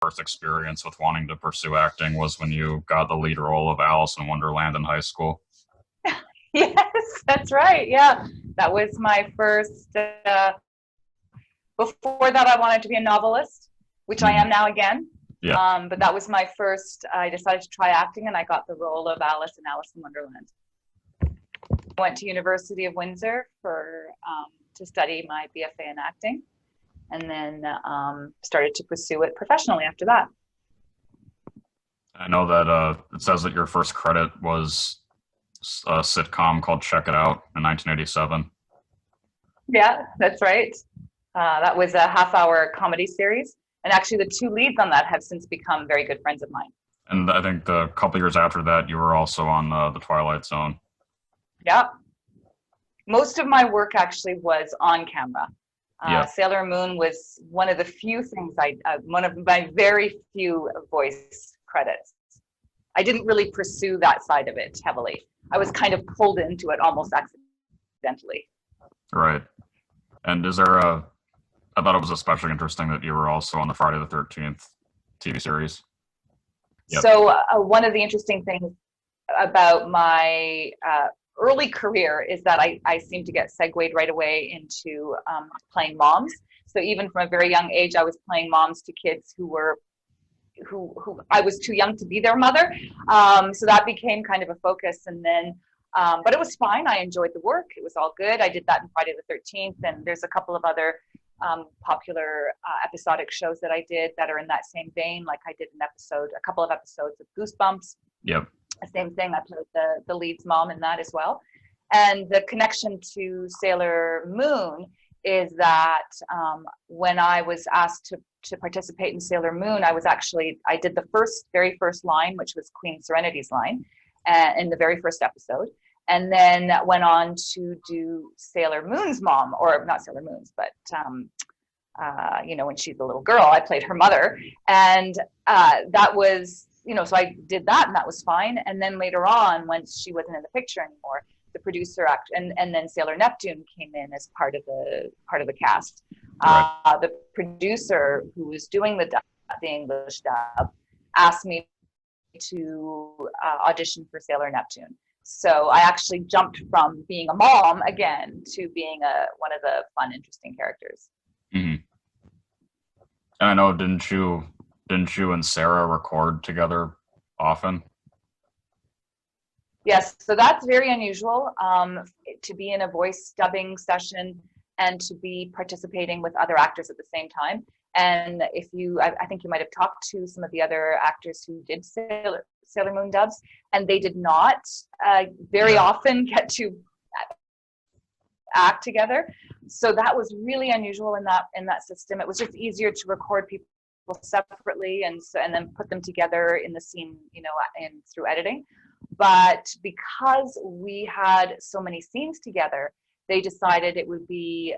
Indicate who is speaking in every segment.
Speaker 1: first experience with wanting to pursue acting was when you got the lead role of Alice in Wonderland in high school.
Speaker 2: Yes, that's right. Yeah, that was my first. Before that, I wanted to be a novelist, which I am now again.
Speaker 1: Yeah.
Speaker 2: But that was my first. I decided to try acting, and I got the role of Alice in Alice in Wonderland. I went to University of Windsor to study my BFA in acting, and then started to pursue it professionally after that.
Speaker 1: I know that it says that your first credit was a sitcom called Check It Out in 1987.
Speaker 2: Yeah, that's right. That was a half-hour comedy series. And actually, the two leads on that have since become very good friends of mine.
Speaker 1: And I think a couple years after that, you were also on the Twilight Zone.
Speaker 2: Yeah. Most of my work actually was on camera. Sailor Moon was one of the few things one of my very few voice credits. I didn't really pursue that side of it heavily. I was kind of pulled into it almost accidentally.
Speaker 1: Right. And I thought it was especially interesting that you were also on the Friday the 13th TV series. Yep.
Speaker 2: So one of the interesting things about my early career is that I seemed to get segued right away into playing moms. So even from a very young age, I was playing moms to kids who I was too young to be their mother. So that became kind of a focus. And then, but it was fine. I enjoyed the work. It was all good. I did that in Friday the 13th. And there's a couple of other popular episodic shows that I did that are in that same vein. Like I did a couple of episodes of Goosebumps.
Speaker 1: Yep.
Speaker 2: Same thing. I played the lead's mom in that as well. And the connection to Sailor Moon is that when I was asked to participate in Sailor Moon, I did the very first line, which was Queen Serenity's line, in the very first episode. And then went on to do Sailor Moon's mom, or not Sailor Moon's, but when she's a little girl, I played her mother. And that was, so I did that, and that was fine. And then later on, once she wasn't in the picture anymore, the producer and then Sailor Neptune came in as part of the cast.
Speaker 1: Right.
Speaker 2: The producer who was doing the English dub asked me to audition for Sailor Neptune. So I actually jumped from being a mom again to being one of the fun, interesting characters.
Speaker 1: Mm-hmm. And I know, didn't you and Sarah record together often?
Speaker 2: Yes, so that's very unusual, to be in a voice dubbing session and to be participating with other actors at the same time. And I think you might have talked to some of the other actors who did Sailor Moon dubs, and they did not very often get to act together. So that was really unusual in that system. It was just easier to record people separately and then put them together in the scene, through editing. But because we had so many scenes together, they decided it would be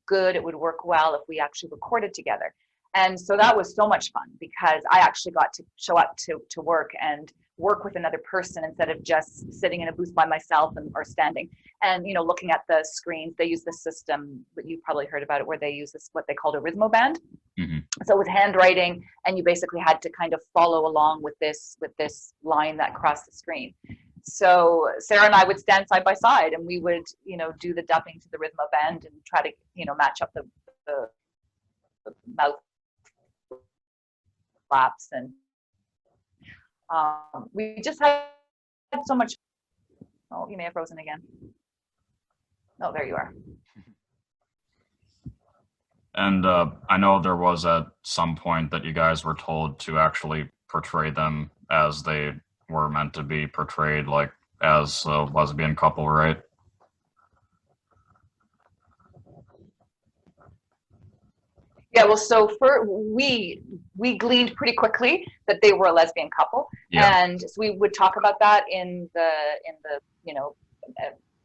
Speaker 2: good, it would work well if we actually recorded together. And so that was so much fun because I actually got to show up to work and work with another person instead of just sitting in a booth by myself or standing and, looking at the screens. They use this system that you've probably heard about it, where they use what they called a rhythmo band. Mm-hmm. So it was handwriting, and you basically had to kind of follow along with this line that crossed the screen. So Sarah and I would stand side by side, and we would, do the dubbing to the rhythmo band and try to, match up the mouth flaps, and we just had so much. Oh, you may have frozen again. Oh, there you are.
Speaker 1: And I know there was at some point that you guys were told to actually portray them as they were meant to be portrayed, like as a lesbian couple, right?
Speaker 2: Yeah, well, so we gleaned pretty quickly that they were a lesbian couple, and so we would talk about that in the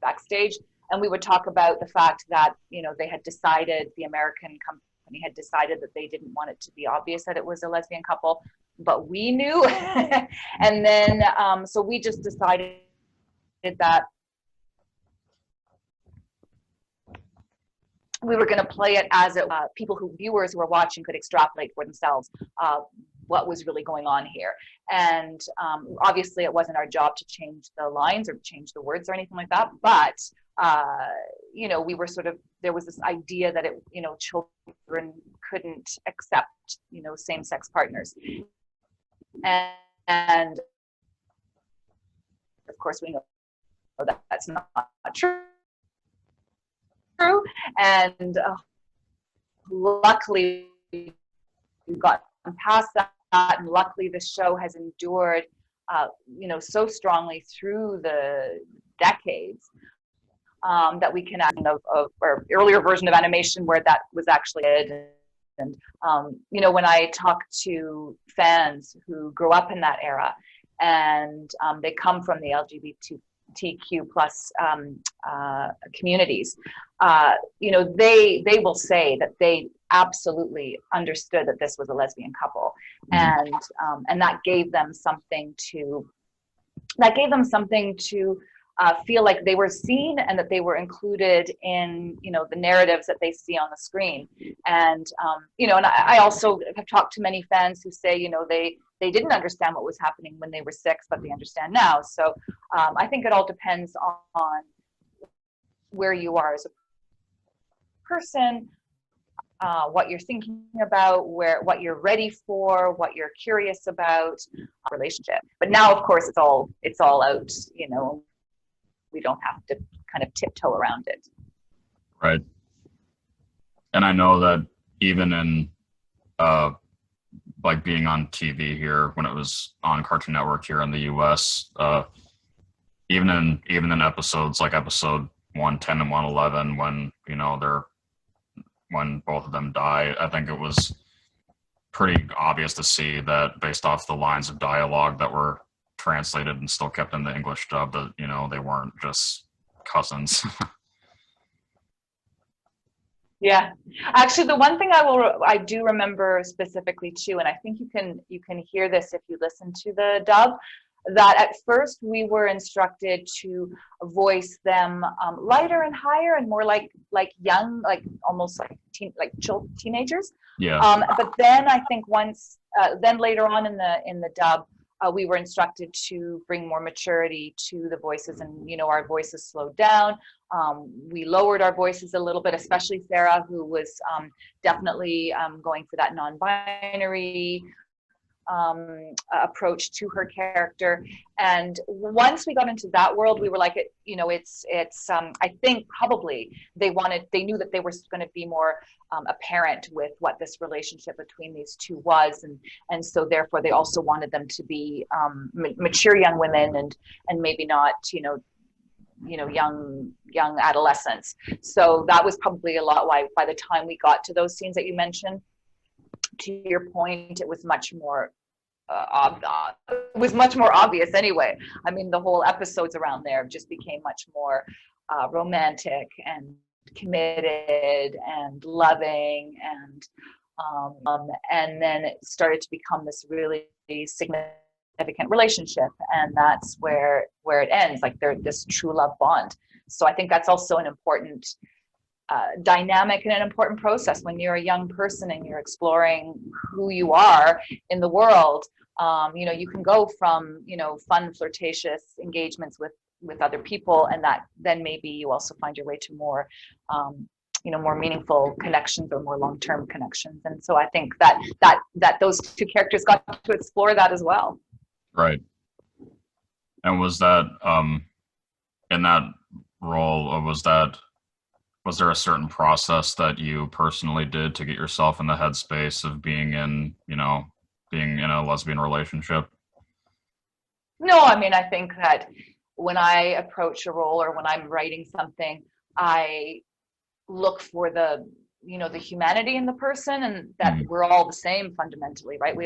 Speaker 2: backstage, and we would talk about the fact that they had decided, the American company had decided that they didn't want it to be obvious that it was a lesbian couple, but we knew, and then so we just decided that we were going to play it as it, viewers who were watching could extrapolate for themselves what was really going on here. And obviously it wasn't our job to change the lines or change the words or anything like that, but you know, we were sort of, there was this idea that it, you know, children couldn't accept, you know, same-sex partners. And of course we know that that's not true. And luckily we've gotten past that, and luckily the show has endured, you know, so strongly through the decades that we can act of or earlier version of animation where that was actually it. And you know, when I talk to fans who grew up in that era, and they come from the LGBTQ plus communities, you know, they will say that they absolutely understood that this was a lesbian couple, and that gave them something to feel like they were seen and that they were included in, you know, the narratives that they see on the screen. And you know, and I also have talked to many fans who say, you know, they didn't understand what was happening when they were 6, but they understand now. So I think it all depends on where you are as a person, what you're thinking about, what you're ready for, what you're curious about, relationship. But now, of course, it's all out, you know, we don't have to kind of tiptoe around it.
Speaker 1: Right. And I know that even in like being on TV here, when it was on Cartoon Network here in the US, even in episodes like episode 110 and 111, when, you know, when both of them die, I think it was pretty obvious to see that based off the lines of dialogue that were translated and still kept in the English dub, that, you know, they weren't just cousins.
Speaker 2: Yeah, actually, the one thing I do remember specifically too, and I think you can hear this if you listen to the dub, that at first we were instructed to voice them lighter and higher and more like young, like almost like teenagers.
Speaker 1: Yeah.
Speaker 2: But then I think then later on in the dub, we were instructed to bring more maturity to the voices, and, you know, our voices slowed down. We lowered our voices a little bit, especially Sarah, who was definitely going for that non-binary approach to her character. And once we got into that world, we were like, you know, it's I think probably they knew that they were going to be more apparent with what this relationship between these two was, and so therefore they also wanted them to be mature young women, and maybe not, you know, young adolescents. So that was probably a lot why by the time we got to those scenes that you mentioned, to your point, it was much more obvious anyway. I mean, the whole episodes around there just became much more romantic and committed and loving, and then it started to become this really significant relationship, and that's where it ends, like they're this true love bond. So I think that's also an important dynamic and an important process when you're a young person and you're exploring who you are in the world. You know, you can go from, you know, fun flirtatious engagements with other people, and that then maybe you also find your way to more you know, more meaningful connections or more long-term connections. And so I think that those two characters got to explore that as well.
Speaker 1: Right. And was that in that role, was there a certain process that you personally did to get yourself in the headspace of being in a lesbian relationship?
Speaker 2: No, I mean, I think that when I approach a role or when I'm writing something, I look for the humanity in the person, and that we're all the same fundamentally, right?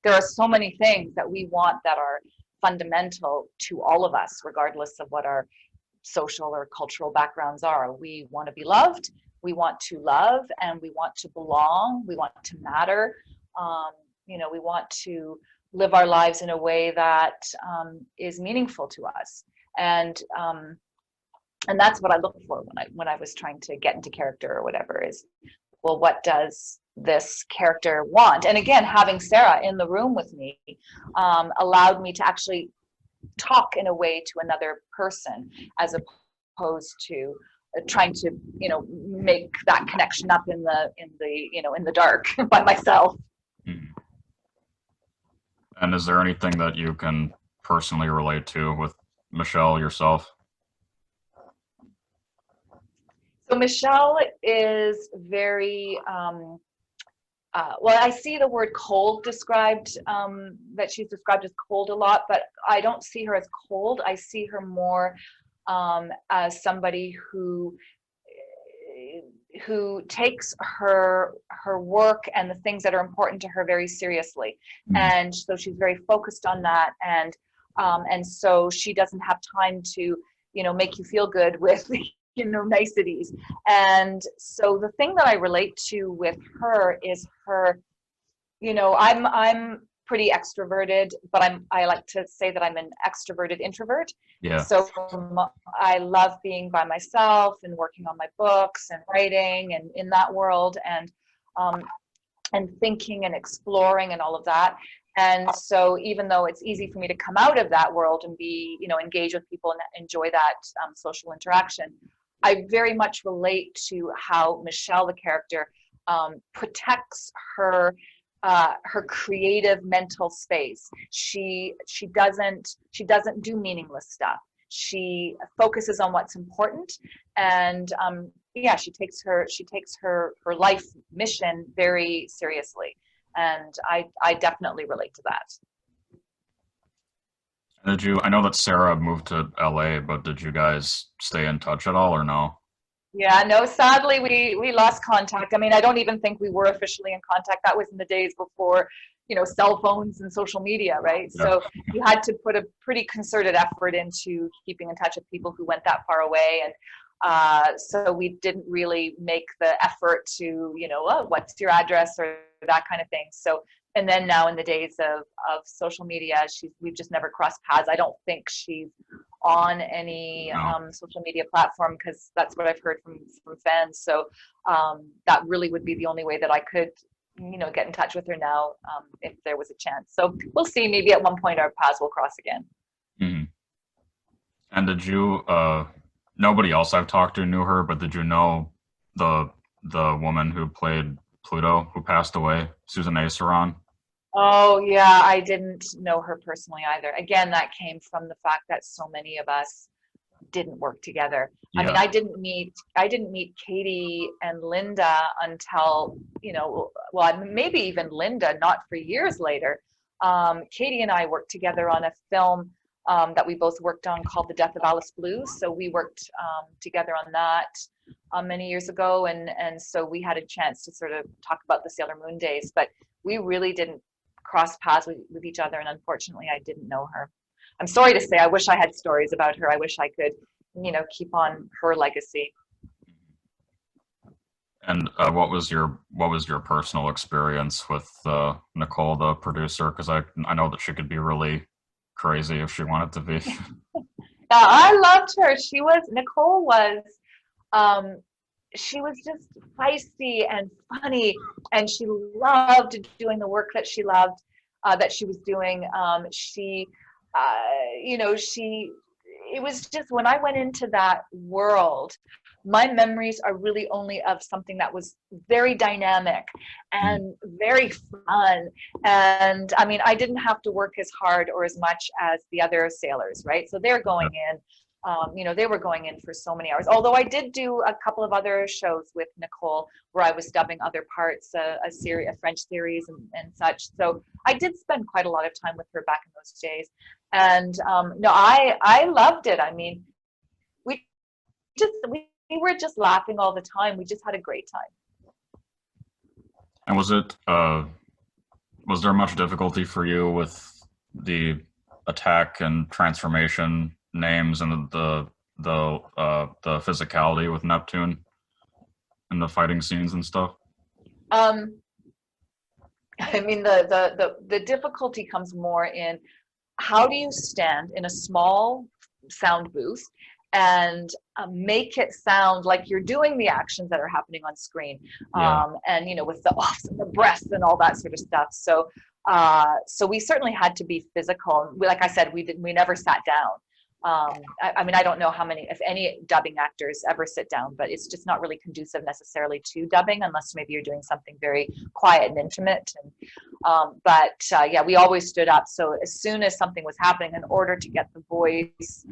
Speaker 2: There are so many things that we want that are fundamental to all of us, regardless of what our social or cultural backgrounds are. We want to be loved, we want to love, and we want to belong, we want to matter. You know, we want to live our lives in a way that is meaningful to us. And And that's what I look for when I was trying to get into character or whatever, is, well, what does this character want? And again, having Sarah in the room with me allowed me to actually talk in a way to another person, as opposed to trying to, make that connection up in the dark by myself.
Speaker 1: Mhm. And is there anything that you can personally relate to with Michelle yourself?
Speaker 2: So Michelle is very well, I see the word cold described, that she's described as cold a lot, but I don't see her as cold. I see her more as somebody who takes her work and the things that are important to her very seriously,
Speaker 1: Mhm.
Speaker 2: and so she's very focused on that, and so she doesn't have time to make you feel good with niceties. And so the thing that I relate to with her is her, I'm pretty extroverted, but I like to say that I'm an extroverted introvert.
Speaker 1: Yeah.
Speaker 2: So I love being by myself and working on my books and writing and in that world, um, and thinking and exploring and all of that. And so even though it's easy for me to come out of that world and be, engage with people and enjoy that social interaction, I very much relate to how Michelle, the character, protects her creative mental space. She doesn't do meaningless stuff. She focuses on what's important, and yeah, she takes her life mission very seriously, and I definitely relate to that.
Speaker 1: I know that Sarah moved to LA, but did you guys stay in touch at all or no?
Speaker 2: Yeah, no, sadly we lost contact. I mean, I don't even think we were officially in contact. That was in the days before, cell phones and social media, right?
Speaker 1: Yeah.
Speaker 2: So you had to put a pretty concerted effort into keeping in touch with people who went that far away. And so we didn't really make the effort to, oh, what's your address or that kind of thing. So, and then now in the days of social media, we've just never crossed paths. I don't think she's on any
Speaker 1: No.
Speaker 2: social media platform, because that's what I've heard from fans. So that really would be the only way that I could, get in touch with her now, if there was a chance. So we'll see. Maybe at one point our paths will cross again.
Speaker 1: Mhm. And did you? Nobody else I've talked to knew her, but did you know the the woman who played Pluto, who passed away, Susan Aceron?
Speaker 2: Oh yeah, I didn't know her personally either. Again, that came from the fact that so many of us didn't work together. I mean,
Speaker 1: Yeah.
Speaker 2: I didn't meet Katie and Linda until, well, maybe even Linda, not for years later. Katie and I worked together on a film that we both worked on called The Death of Alice Blues. So we worked together on that many years ago, and so we had a chance to sort of talk about the Sailor Moon days, but we really didn't cross paths with each other, and unfortunately, I didn't know her. I'm sorry to say, I wish I had stories about her. I wish I could, keep on her legacy.
Speaker 1: And what was your personal experience with Nicole, the producer? Because I know that she could be really crazy if she wanted to be.
Speaker 2: Yeah, I loved her. Nicole um, she was just feisty and funny, and she loved doing the work that she loved, that she was doing. She, it was just, when I went into that world, my memories are really only of something that was very dynamic and very fun. And I mean, I didn't have to work as hard or as much as the other sailors, right? So they're going in, they were going in for so many hours. Although I did do a couple of other shows with Nicole where I was dubbing other parts, a French series and such. So I did spend quite a lot of time with her back in those days. And no, I loved it. I mean, we we were just laughing all the time. We just had a great time.
Speaker 1: And was there much difficulty for you with the attack and transformation names and the physicality with Neptune and the fighting scenes and stuff?
Speaker 2: Um, I mean, the difficulty comes more in, how do you stand in a small sound booth and make it sound like you're doing the actions that are happening on screen.
Speaker 1: Yeah.
Speaker 2: And with the offs and the breaths and all that sort of stuff. So so we certainly had to be physical. Like I said, we never sat down. I mean, I don't know how many, if any, dubbing actors ever sit down, but it's just not really conducive necessarily to dubbing, unless maybe you're doing something very quiet and intimate. And yeah, we always stood up. So as soon as something was happening, in order to get the voice,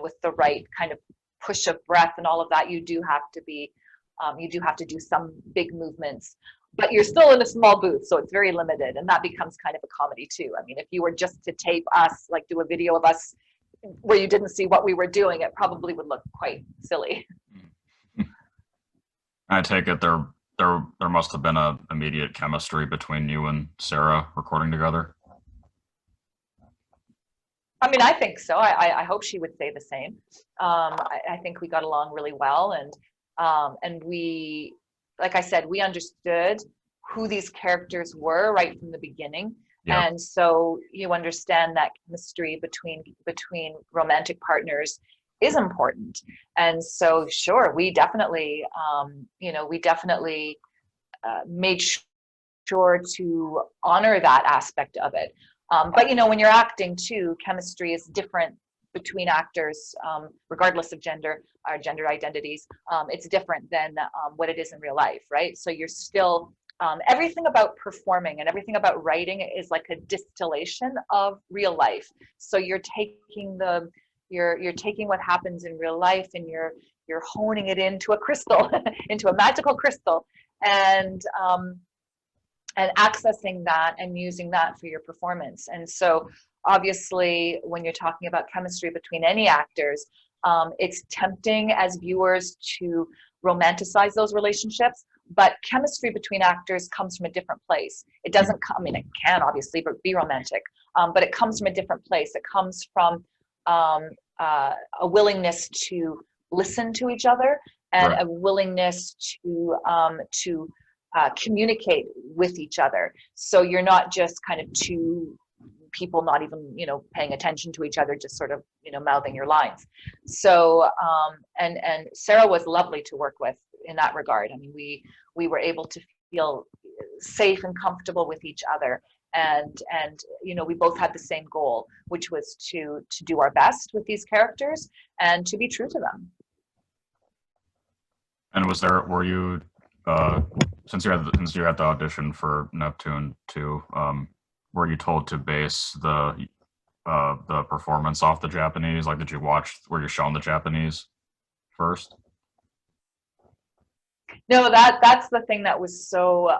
Speaker 2: with the right kind of push of breath and all of that, you do have to do some big movements. But you're still in a small booth, so it's very limited, and that becomes kind of a comedy too. I mean, if you were just to tape us, like do a video of us where you didn't see what we were doing, it probably would look quite silly.
Speaker 1: I take it there must have been a immediate chemistry between you and Sarah recording together.
Speaker 2: I mean, I think so. I hope she would say the same. I think we got along really well, and we, like I said, we understood who these characters were right from the beginning.
Speaker 1: Yeah.
Speaker 2: And so you understand that chemistry between romantic partners is important. And so, sure, we definitely, made sure to honor that aspect of it. But when you're acting too, chemistry is different between actors, regardless of gender or gender identities. It's different than what it is in real life, right? So you're still, everything about performing and everything about writing is like a distillation of real life. So you're taking you're taking what happens in real life, and you're honing it into a crystal, into a magical crystal, and accessing that and using that for your performance. And so obviously, when you're talking about chemistry between any actors, it's tempting as viewers to romanticize those relationships, but chemistry between actors comes from a different place. It doesn't come, I mean, it can obviously be romantic, but it comes from a different place. It comes from a willingness to listen to each other, and
Speaker 1: Right.
Speaker 2: a willingness to communicate with each other. So you're not just kind of two people not even paying attention to each other, just sort of mouthing your lines. So and Sarah was lovely to work with in that regard. I mean, we were able to feel safe and comfortable with each other, and we both had the same goal, which was to do our best with these characters and to be true to them.
Speaker 1: And were you since you had the audition for Neptune too, were you told to base the performance off the Japanese? Like, were you shown the Japanese first?
Speaker 2: No, that's the thing that was so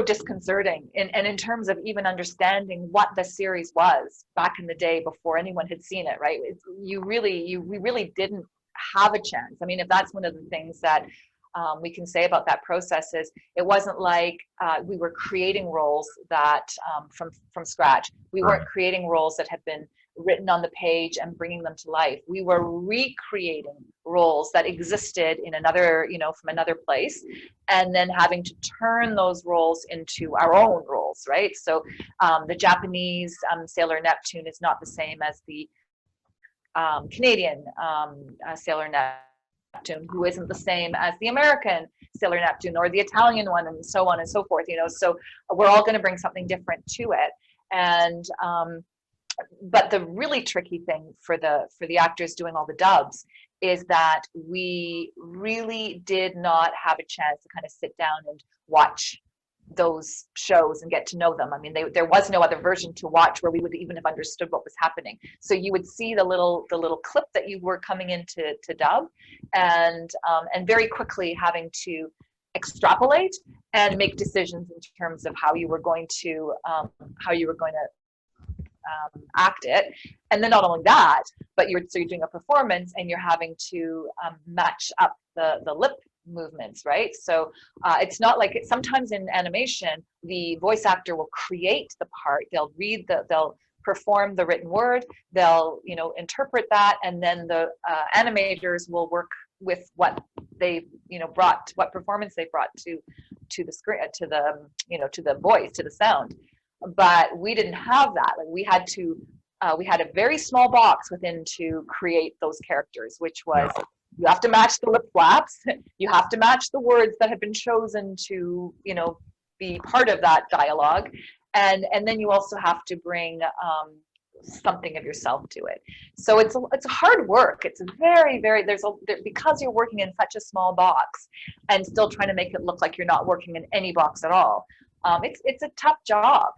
Speaker 2: disconcerting, and in terms of even understanding what the series was back in the day before anyone had seen it, right? We really didn't have a chance. I mean, if that's one of the things that we can say about that process, is it wasn't like we were creating roles that from scratch. We weren't creating roles that had been written on the page and bringing them to life. We were recreating roles that existed in another, from another place, and then having to turn those roles into our own roles, right? So the Japanese Sailor Neptune is not the same as the Canadian Sailor Neptune, who isn't the same as the American Sailor Neptune or the Italian one, and so on and so forth. So we're all going to bring something different to it. And but the really tricky thing for the actors doing all the dubs is that we really did not have a chance to kind of sit down and watch those shows and get to know them. I mean, there was no other version to watch where we would even have understood what was happening. So you would see the little clip that you were coming in to dub, and very quickly having to extrapolate and make decisions in terms of how you were going to act it. And then not only that, but you're doing a performance, and you're having to match up the lip movements, right? So it's not like sometimes in animation, the voice actor will create the part, they'll perform the written word, they'll interpret that, and then the animators will work with what they brought, what performance they brought to the screen, to the voice, to the sound. But we didn't have that. Like, we had to we had a very small box within to create those characters, which was
Speaker 1: Yeah.
Speaker 2: you have to match the lip flaps, you have to match the words that have been chosen to, you know, be part of that dialogue, and then you also have to bring something of yourself to it. So it's hard work. It's very because you're working in such a small box and still trying to make it look like you're not working in any box at all. It's a tough job,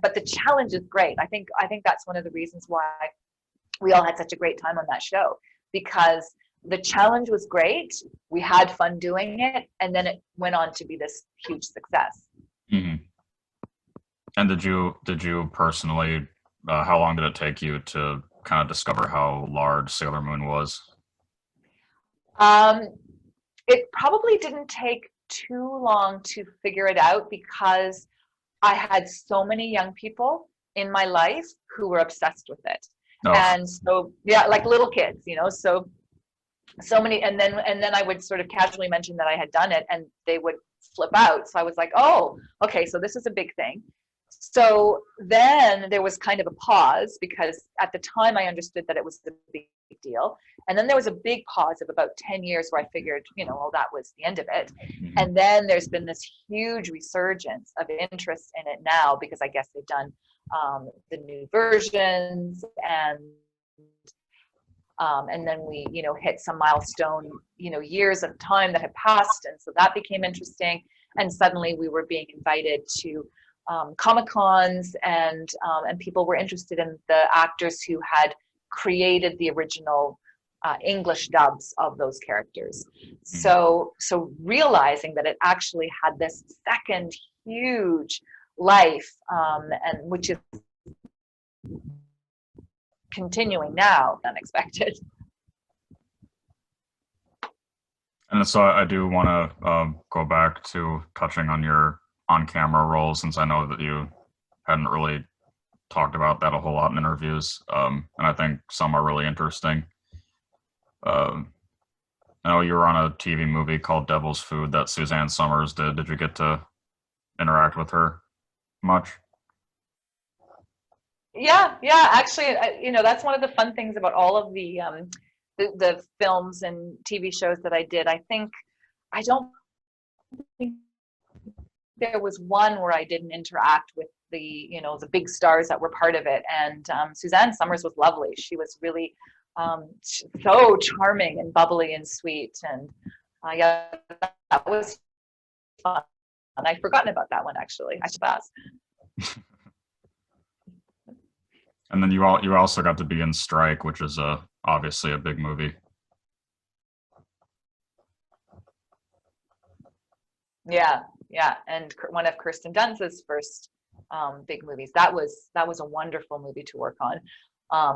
Speaker 2: but the challenge is great. I think that's one of the reasons why we all had such a great time on that show, because the challenge was great. We had fun doing it, and then it went on to be this huge success.
Speaker 1: Mm-hmm. And did you personally? How long did it take you to kind of discover how large Sailor Moon was?
Speaker 2: It probably didn't take too long to figure it out, because I had so many young people in my life who were obsessed with it.
Speaker 1: Oh,
Speaker 2: And so, yeah, like little kids, you know, so many, and then I would sort of casually mention that I had done it, and they would flip out. So I was like, oh, okay, so this is a big thing. So then there was kind of a pause, because at the time I understood that it was a big deal. And then there was a big pause of about 10 years where I figured, you know, well, that was the end of it.
Speaker 1: mhm.
Speaker 2: And then there's been this huge resurgence of interest in it now, because I guess they've done the new versions, and then we, you know, hit some milestone, you know, years of time that had passed. And so that became interesting. And suddenly we were being invited to Comic-Cons, and people were interested in the actors who had created the original English dubs of those characters. So realizing that it actually had this second huge life, and which is continuing now, unexpected.
Speaker 1: And so I do want to go back to touching on your on-camera role, since I know that you hadn't really talked about that a whole lot in interviews, and I think some are really interesting. I know you were on a TV movie called Devil's Food that Suzanne Summers did. Did you get to interact with her much?
Speaker 2: Yeah, actually, you know, that's one of the fun things about all of the films and TV shows that I did. I don't think there was one where I didn't interact with the, you know, the big stars that were part of it. And Suzanne Summers was lovely. She was really so charming and bubbly and sweet. And yeah, that was fun. And I'd forgotten about that one, actually. I should ask.
Speaker 1: And then you also got to be in Strike, which is obviously a big movie.
Speaker 2: Yeah, and one of Kirsten Dunst's first big movies. That was a wonderful movie to work on.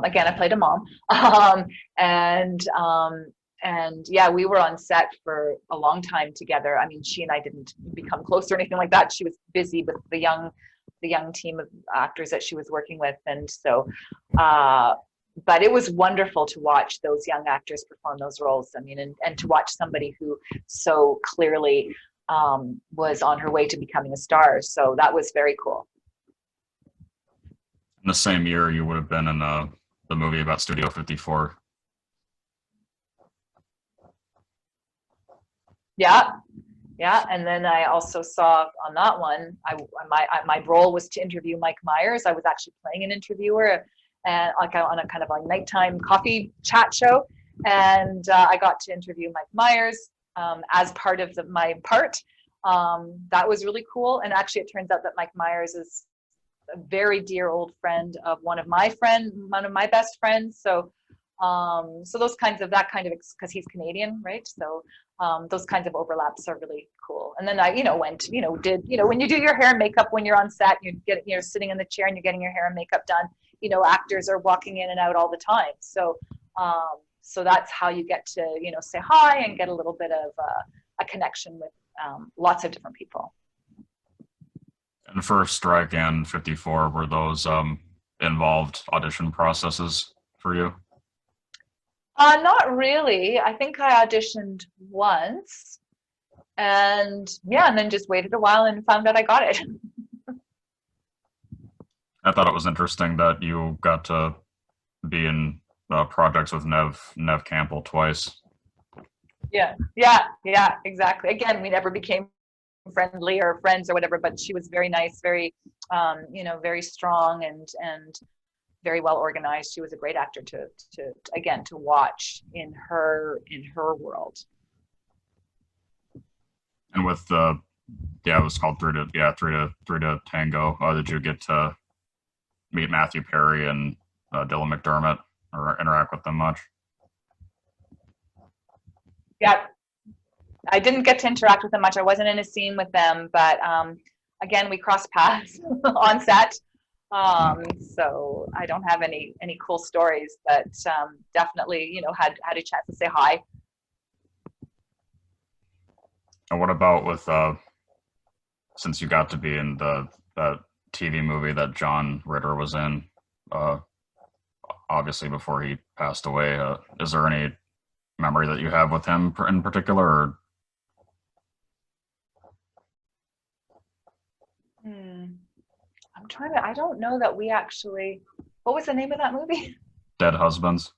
Speaker 2: Again, I played a mom, and yeah, we were on set for a long time together. I mean, she and I didn't become close or anything like that. She was busy with the young team of actors that she was working with, and so. But it was wonderful to watch those young actors perform those roles. I mean, and to watch somebody who so clearly was on her way to becoming a star. So that was very cool.
Speaker 1: In the same year, you would have been in the movie about Studio 54.
Speaker 2: Yeah, and then I also saw on that one, my role was to interview Mike Myers. I was actually playing an interviewer, and like on a kind of like nighttime coffee chat show, and I got to interview Mike Myers as part of my part. That was really cool. And actually, it turns out that Mike Myers is a very dear old friend of one of my best friends. So those kinds of because he's Canadian, right? So those kinds of overlaps are really cool. And then I, when you do your hair and makeup when you're on set, you're sitting in the chair and you're getting your hair and makeup done. You know, actors are walking in and out all the time. So that's how you get to, say hi and get a little bit of a connection with lots of different people.
Speaker 1: And for Strike and 54, were those involved audition processes for you?
Speaker 2: Not really. I think I auditioned once, and then just waited a while and found out I got it.
Speaker 1: I thought it was interesting that you got to be in projects with Nev Campbell twice.
Speaker 2: Yeah, exactly. Again, we never became friendly or friends or whatever, but she was very nice, very, very strong and very well organized. She was a great actor to watch in her world.
Speaker 1: And with it was called Three to Tango. Did you get to meet Matthew Perry and Dylan McDermott or interact with them much?
Speaker 2: Yeah, I didn't get to interact with them much. I wasn't in a scene with them, but again, we crossed paths on set. So I don't have any cool stories, but definitely, had a chance to say hi.
Speaker 1: And what about with since you got to be in the TV movie that John Ritter was in, obviously before he passed away, is there any memory that you have with him in particular? Or?
Speaker 2: I don't know that we actually, what was the name of that movie?
Speaker 1: Dead Husbands.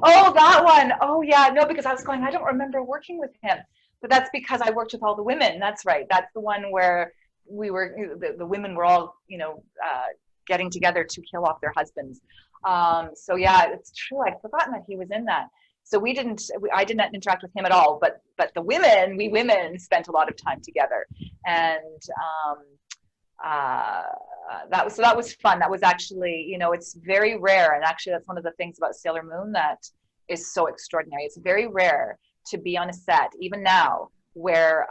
Speaker 2: Oh, that one. Oh, yeah. No, because I was going, I don't remember working with him. But that's because I worked with all the women. That's right. That's the one where the women were all, getting together to kill off their husbands. So yeah, it's true. I'd forgotten that he was in that. So I did not interact with him at all, but we women spent a lot of time together. And that was fun. That was actually, it's very rare. And actually that's one of the things about Sailor Moon that is so extraordinary. It's very rare to be on a set, even now, where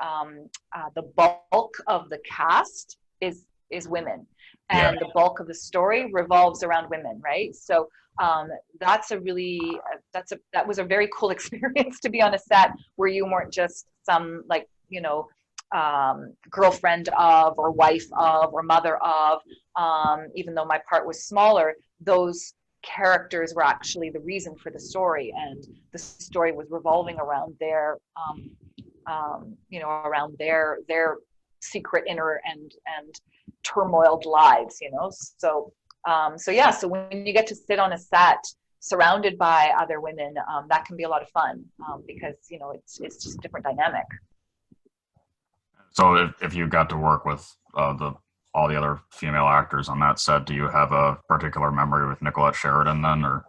Speaker 2: the bulk of the cast is women, and the bulk of the story revolves around women, right? So that was a very cool experience to be on a set where you weren't just some girlfriend of or wife of or mother of, even though my part was smaller. Those characters were actually the reason for the story, and the story was revolving around their around their secret inner and turmoiled lives, so when you get to sit on a set surrounded by other women, that can be a lot of fun, because it's just a different dynamic.
Speaker 1: So if you got to work with all the other female actors on that set, do you have a particular memory with Nicolette Sheridan then, or?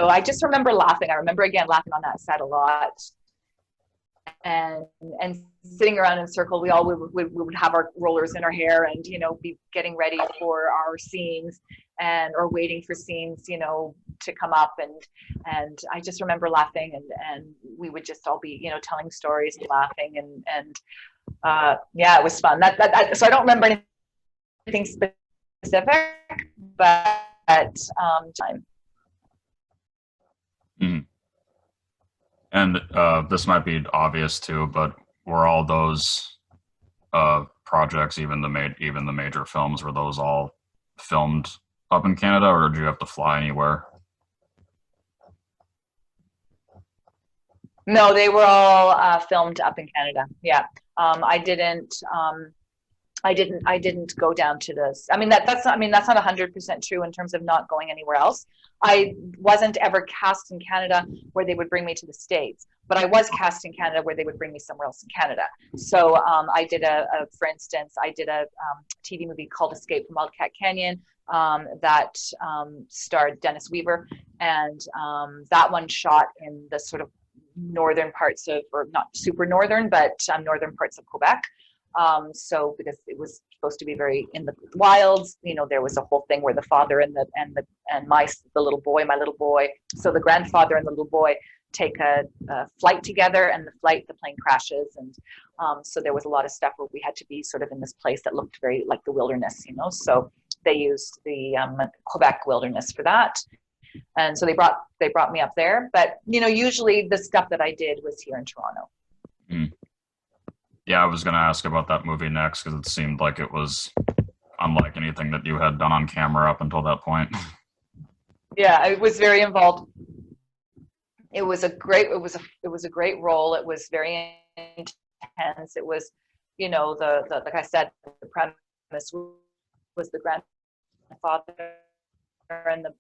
Speaker 2: So I just remember laughing. I remember again laughing on that set a lot, and sitting around in a circle. We would have our rollers in our hair and be getting ready for our scenes or waiting for scenes to come up, and I just remember laughing, and we would just all be telling stories and laughing, and it was fun. So I don't remember anything specific, but time.
Speaker 1: Mm-hmm. And this might be obvious too, but were all those projects, even the major films, were those all filmed up in Canada, or did you have to fly anywhere?
Speaker 2: No, they were all filmed up in Canada. Yeah, I didn't go down to this. That's not 100% true in terms of not going anywhere else. I wasn't ever cast in Canada where they would bring me to the States, but I was cast in Canada where they would bring me somewhere else in Canada. So I did for instance, I did a TV movie called Escape from Wildcat Canyon that starred Dennis Weaver, and that one shot in the sort of northern parts of, or not super northern, but northern parts of Quebec. So because it was supposed to be very in the wilds, there was a whole thing where the father and my little boy, so the grandfather and the little boy take a flight together, and the plane crashes, and so there was a lot of stuff where we had to be sort of in this place that looked very like the wilderness, so they used the Quebec wilderness for that, and so they brought me up there. But usually the stuff that I did was here in Toronto.
Speaker 1: Mm. Yeah, I was going to ask about that movie next, because it seemed like it was unlike anything that you had done on camera up until that point.
Speaker 2: Yeah, it was very involved. It was a great role. It was very intense. intense. It was, you know, the like I said, the premise was the grandfather and the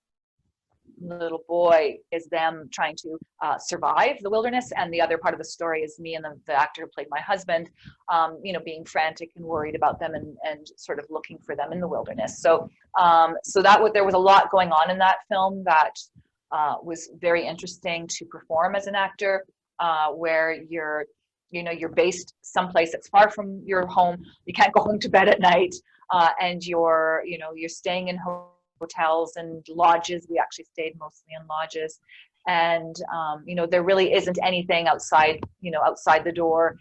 Speaker 2: little boy is them trying to survive the wilderness, and the other part of the story is me and the actor who played my husband, you know, being frantic and worried about them and sort of looking for them in the wilderness. So so there was a lot going on in that film that was very interesting to perform as an actor, where you're, you know, you're based someplace that's far from your home. You can't go home to bed at night, and you're, you know, you're staying in hotels and lodges. We actually stayed mostly in lodges, and you know, there really isn't anything outside, you know, outside the door,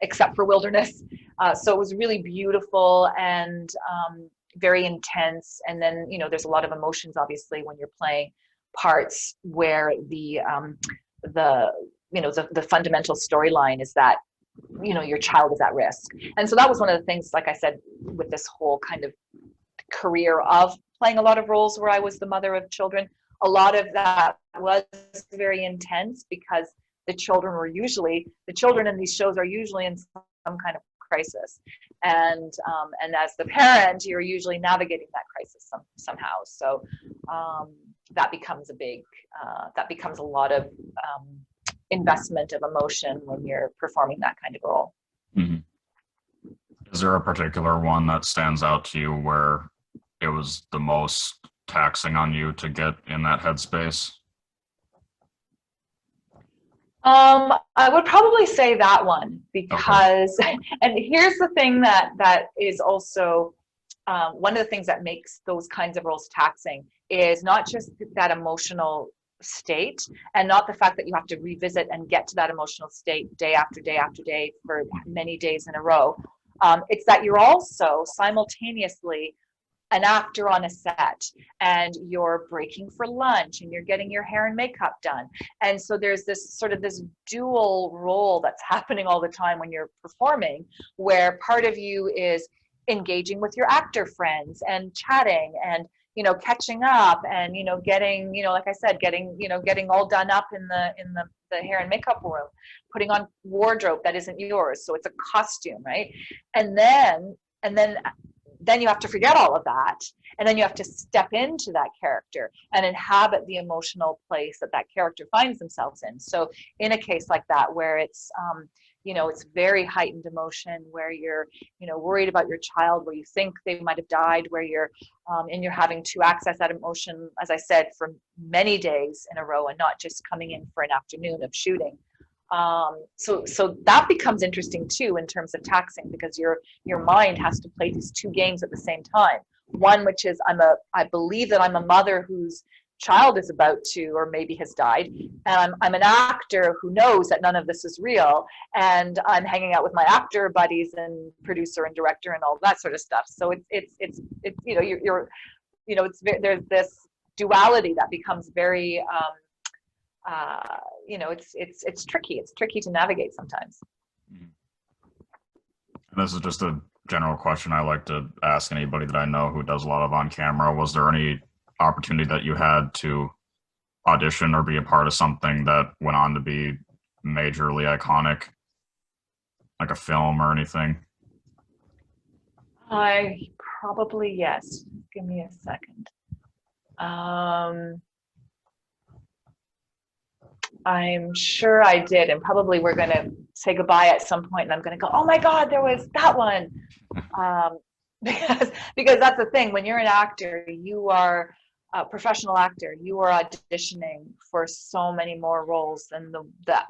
Speaker 2: except for wilderness. So it was really beautiful and very intense. And then, you know, there's a lot of emotions obviously when you're playing parts where the you know, the fundamental storyline is that, you know, your child is at risk. And so that was one of the things, like I said, with this whole kind of career of playing a lot of roles where I was the mother of children, a lot of that was very intense because the children in these shows are usually in some kind of crisis, and as the parent, you're usually navigating that crisis somehow. So that becomes a lot of investment of emotion when you're performing that kind of role.
Speaker 1: Mm-hmm. Is there a particular one that stands out to you where it was the most taxing on you to get in that headspace?
Speaker 2: I would probably say that one because, okay. And here's the thing that is also one of the things that makes those kinds of roles taxing is not just that emotional state, and not the fact that you have to revisit and get to that emotional state day after day after day for many days in a row. It's that you're also simultaneously an actor on a set, and you're breaking for lunch, and you're getting your hair and makeup done. And so there's this sort of this dual role that's happening all the time when you're performing, where part of you is engaging with your actor friends and chatting and, you know, catching up and, you know, getting, you know, like I said, getting all done up in the hair and makeup room, putting on wardrobe that isn't yours. So it's a costume, right? And then you have to forget all of that, and then you have to step into that character and inhabit the emotional place that character finds themselves in. So in a case like that, where it's you know, it's very heightened emotion, where you're, you know, worried about your child, where you think they might have died, where you're and you're having to access that emotion, as I said, for many days in a row, and not just coming in for an afternoon of shooting. So that becomes interesting too, in terms of taxing, because your mind has to play these two games at the same time. One, which is I believe that I'm a mother whose child is about to, or maybe has died, and I'm an actor who knows that none of this is real, and I'm hanging out with my actor buddies and producer and director and all that sort of stuff. So it's you know, you're you know, there's this duality that becomes very you know, it's tricky. It's tricky to navigate sometimes.
Speaker 1: And this is just a general question I like to ask anybody that I know who does a lot of on camera. Was there any opportunity that you had to audition or be a part of something that went on to be majorly iconic, like a film or anything?
Speaker 2: Probably, yes. Give me a second. I'm sure I did, and probably we're going to say goodbye at some point, and I'm going to go, oh my God, there was that one. Because that's the thing, when you're an actor, you are a professional actor, you are auditioning for so many more roles than the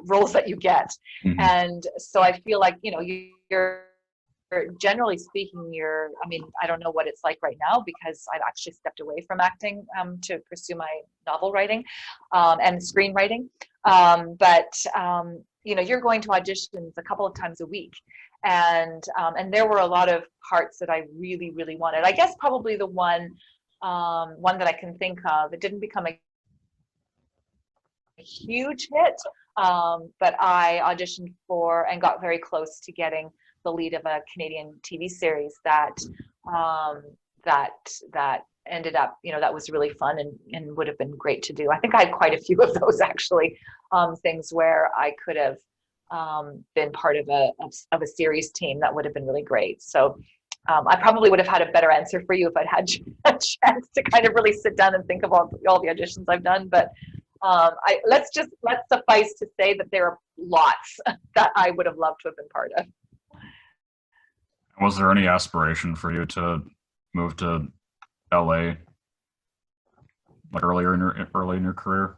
Speaker 2: roles that you get. Mm-hmm. And so I feel like, you know, you're generally speaking, I mean, I don't know what it's like right now, because I've actually stepped away from acting to pursue my novel writing and screenwriting. But you know, you're going to auditions a couple of times a week, and there were a lot of parts that I really, really wanted. I guess probably the one that I can think of, it didn't become a huge hit, but I auditioned for and got very close to getting the lead of a Canadian TV series that ended up, you know, that was really fun and would have been great to do. I think I had quite a few of those, actually, things where I could have been part of a series team, that would have been really great. So I probably would have had a better answer for you if I'd had a chance to kind of really sit down and think of all the auditions I've done. But let's suffice to say that there are lots that I would have loved to have been part of.
Speaker 1: Was there any aspiration for you to move to LA like early in your career?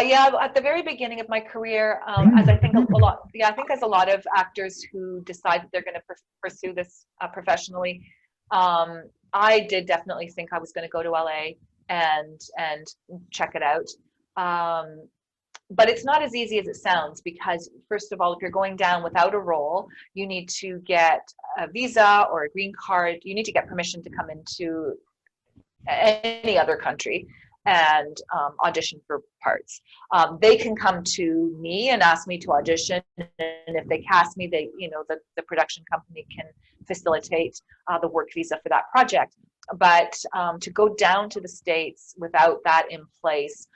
Speaker 2: Yeah, at the very beginning of my career, as I think a lot, I think as a lot of actors who decide that they're going to pursue this professionally, I did definitely think I was going to go to LA and check it out. But it's not as easy as it sounds, because first of all, if you're going down without a role, you need to get a visa or a green card. You need to get permission to come into any other country and audition for parts. They can come to me and ask me to audition, and if they cast me, the production company can facilitate the work visa for that project. But to go down to the States without that in place,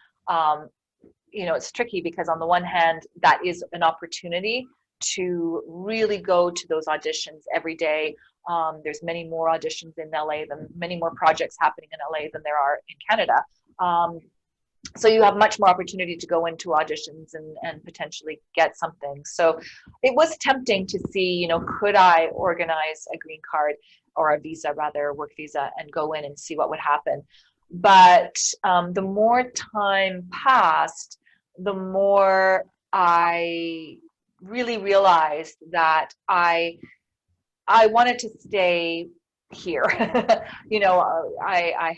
Speaker 2: it's tricky, because on the one hand, that is an opportunity to really go to those auditions every day. There's many more auditions in LA, many more projects happening in LA than there are in Canada. So you have much more opportunity to go into auditions and potentially get something. So it was tempting to see, could I organize a green card, or a visa rather, work visa, and go in and see what would happen. But the more time passed, the more I really realized that I wanted to stay here. I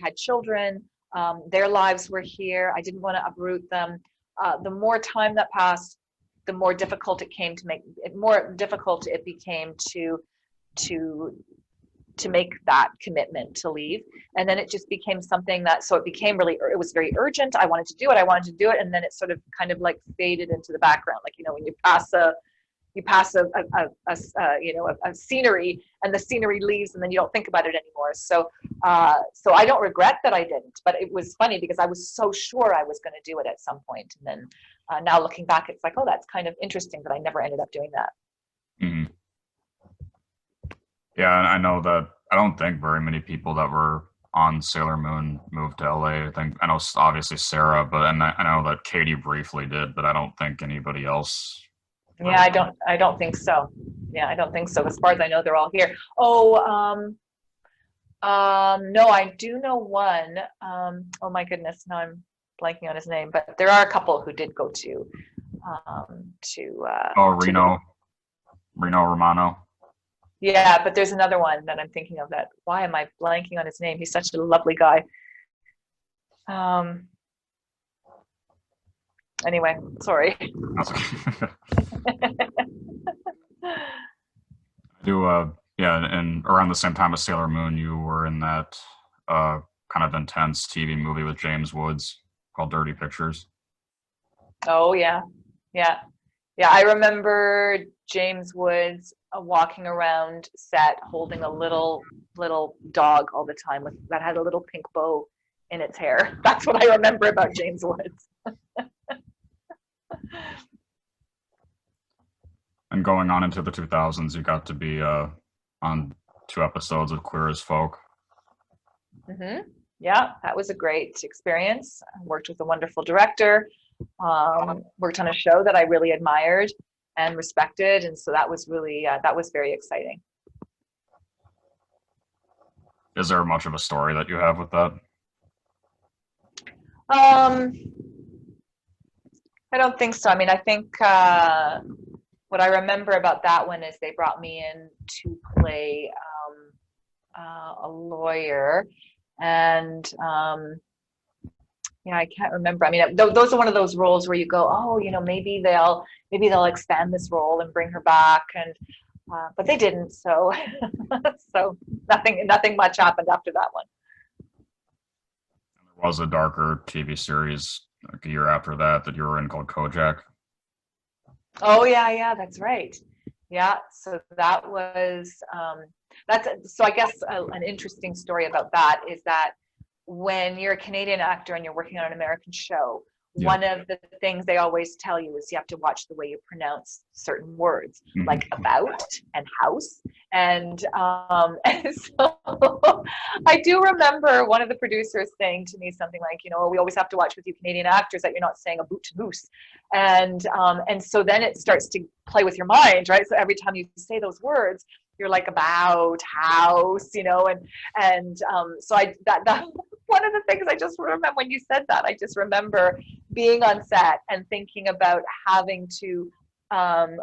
Speaker 2: had children. Their lives were here. I didn't want to uproot them. The more time that passed, the more difficult it became to make that commitment to leave. And then it just became something it was very urgent. I wanted to do it. And then it sort of kind of like faded into the background. Like, when you pass a scenery, and the scenery leaves, and then you don't think about it anymore. So I don't regret that I didn't, but it was funny because I was so sure I was going to do it at some point. And then now looking back, it's like, oh, that's kind of interesting that I never ended up doing that.
Speaker 1: Mm-hmm. Yeah, I know that I don't think very many people that were on Sailor Moon moved to LA. I know obviously Sarah, and I know that Katie briefly did, but I don't think anybody else.
Speaker 2: Yeah, I don't think so. Yeah, I don't think so. As far as I know, they're all here. Oh, no, I do know one. Oh my goodness, now I'm blanking on his name, but there are a couple who did go to
Speaker 1: Reno Romano.
Speaker 2: Yeah, but there's another one that I'm thinking of that. Why am I blanking on his name? He's such a lovely guy. Anyway, sorry.
Speaker 1: And around the same time as Sailor Moon, you were in that kind of intense TV movie with James Woods called Dirty Pictures.
Speaker 2: Oh yeah. I remember James Woods walking around set holding a little dog all the time that had a little pink bow in its hair. That's what I remember about James Woods.
Speaker 1: And going on into the 2000s, you got to be on 2 episodes of Queer as Folk.
Speaker 2: Mm-hmm. Yeah, that was a great experience. I worked with a wonderful director, worked on a show that I really admired and respected, and so that was really that was very exciting.
Speaker 1: Is there much of a story that you have with that?
Speaker 2: I don't think so. I mean, I think what I remember about that one is they brought me in to play a lawyer, and I can't remember. I mean, those are one of those roles where you go, oh, maybe they'll expand this role and bring her back, and but they didn't. So so nothing much happened after that one.
Speaker 1: There was a darker TV series like a year after that you were in called Kojak.
Speaker 2: Oh yeah, that's right. Yeah, so that was so I guess an interesting story about that is that when you're a Canadian actor and you're working on an American show,
Speaker 1: Yeah.
Speaker 2: one of the things they always tell you is you have to watch the way you pronounce certain words,
Speaker 1: Mhm.
Speaker 2: like about and house. And and so I do remember one of the producers saying to me something like, you know, we always have to watch with you Canadian actors that you're not saying a boot to moose. And so then it starts to play with your mind, right? So every time you say those words, you're like about, house, you know, and so that one of the things I just remember when you said that, I just remember being on set and thinking about having to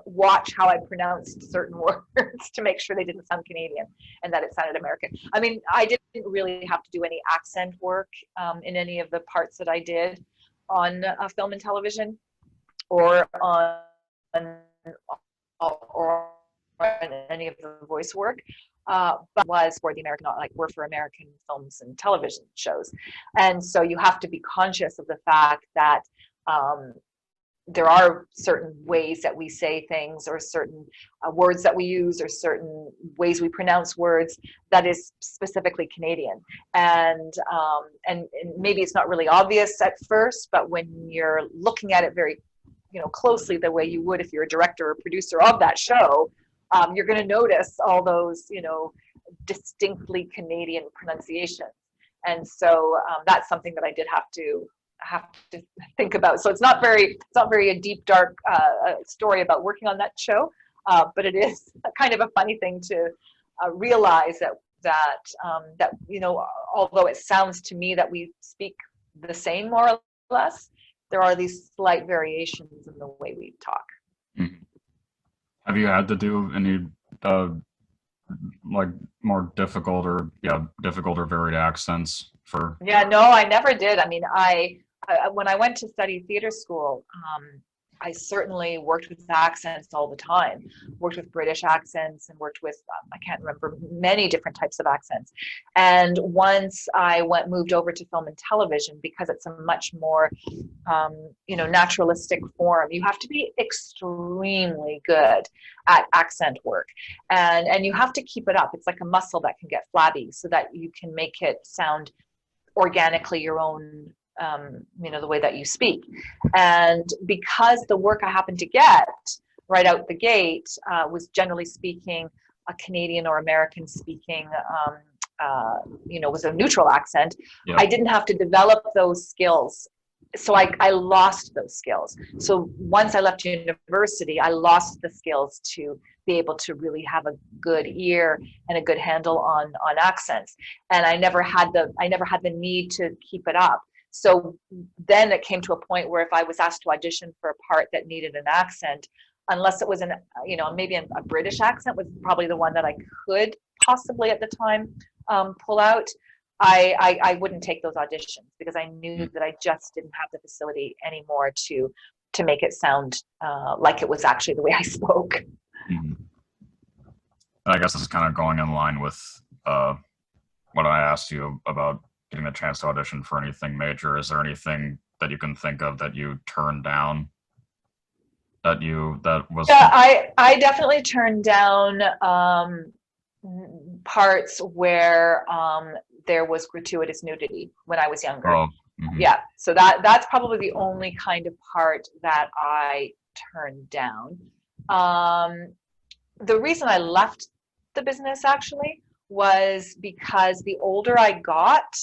Speaker 2: watch how I pronounced certain words to make sure they didn't sound Canadian and that it sounded American. I mean, I didn't really have to do any accent work in any of the parts that I did on film and television or on or any of the voice work, but was for the American, like we're for American films and television shows. And so you have to be conscious of the fact that there are certain ways that we say things or certain words that we use or certain ways we pronounce words that is specifically Canadian. And maybe it's not really obvious at first, but when you're looking at it very, you know, closely the way you would if you're a director or producer of that show, you're going to notice all those, you know, distinctly Canadian pronunciations. And so that's something that I did have to think about. So it's not very a deep, dark story about working on that show, but it is kind of a funny thing to realize that you know, although it sounds to me that we speak the same more or less, there are these slight variations in the way we talk.
Speaker 1: Mhm. Have you had to do any like more difficult or varied accents for?
Speaker 2: Yeah, no, I never did. I mean, I when I went to study theater school, I certainly worked with accents all the time. Worked with British accents and worked with I can't remember many different types of accents. And once I moved over to film and television, because it's a much more you know, naturalistic form, you have to be extremely good at accent work, and you have to keep it up. It's like a muscle that can get flabby, so that you can make it sound organically your own, you know, the way that you speak. And because the work I happened to get right out the gate was generally speaking a Canadian or American speaking, you know, was a neutral accent,
Speaker 1: Yeah.
Speaker 2: I didn't have to develop those skills. So I lost those skills. So once I left university, I lost the skills to be able to really have a good ear and a good handle on accents. And I never had the need to keep it up. So then it came to a point where if I was asked to audition for a part that needed an accent, unless it was an, you know, maybe a British accent was probably the one that I could possibly at the time pull out, I wouldn't take those auditions because I knew that I just didn't have the facility anymore to make it sound like it was actually the way I spoke.
Speaker 1: Mhm. I guess this is kind of going in line with what I asked you about getting a chance to audition for anything major. Is there anything that you can think of that you turned down? That was?
Speaker 2: Yeah, I definitely turned down parts where there was gratuitous nudity when I was younger.
Speaker 1: Oh, mhm.
Speaker 2: Yeah, so that's probably the only kind of part that I turned down. The reason I left the business actually was because the older I got,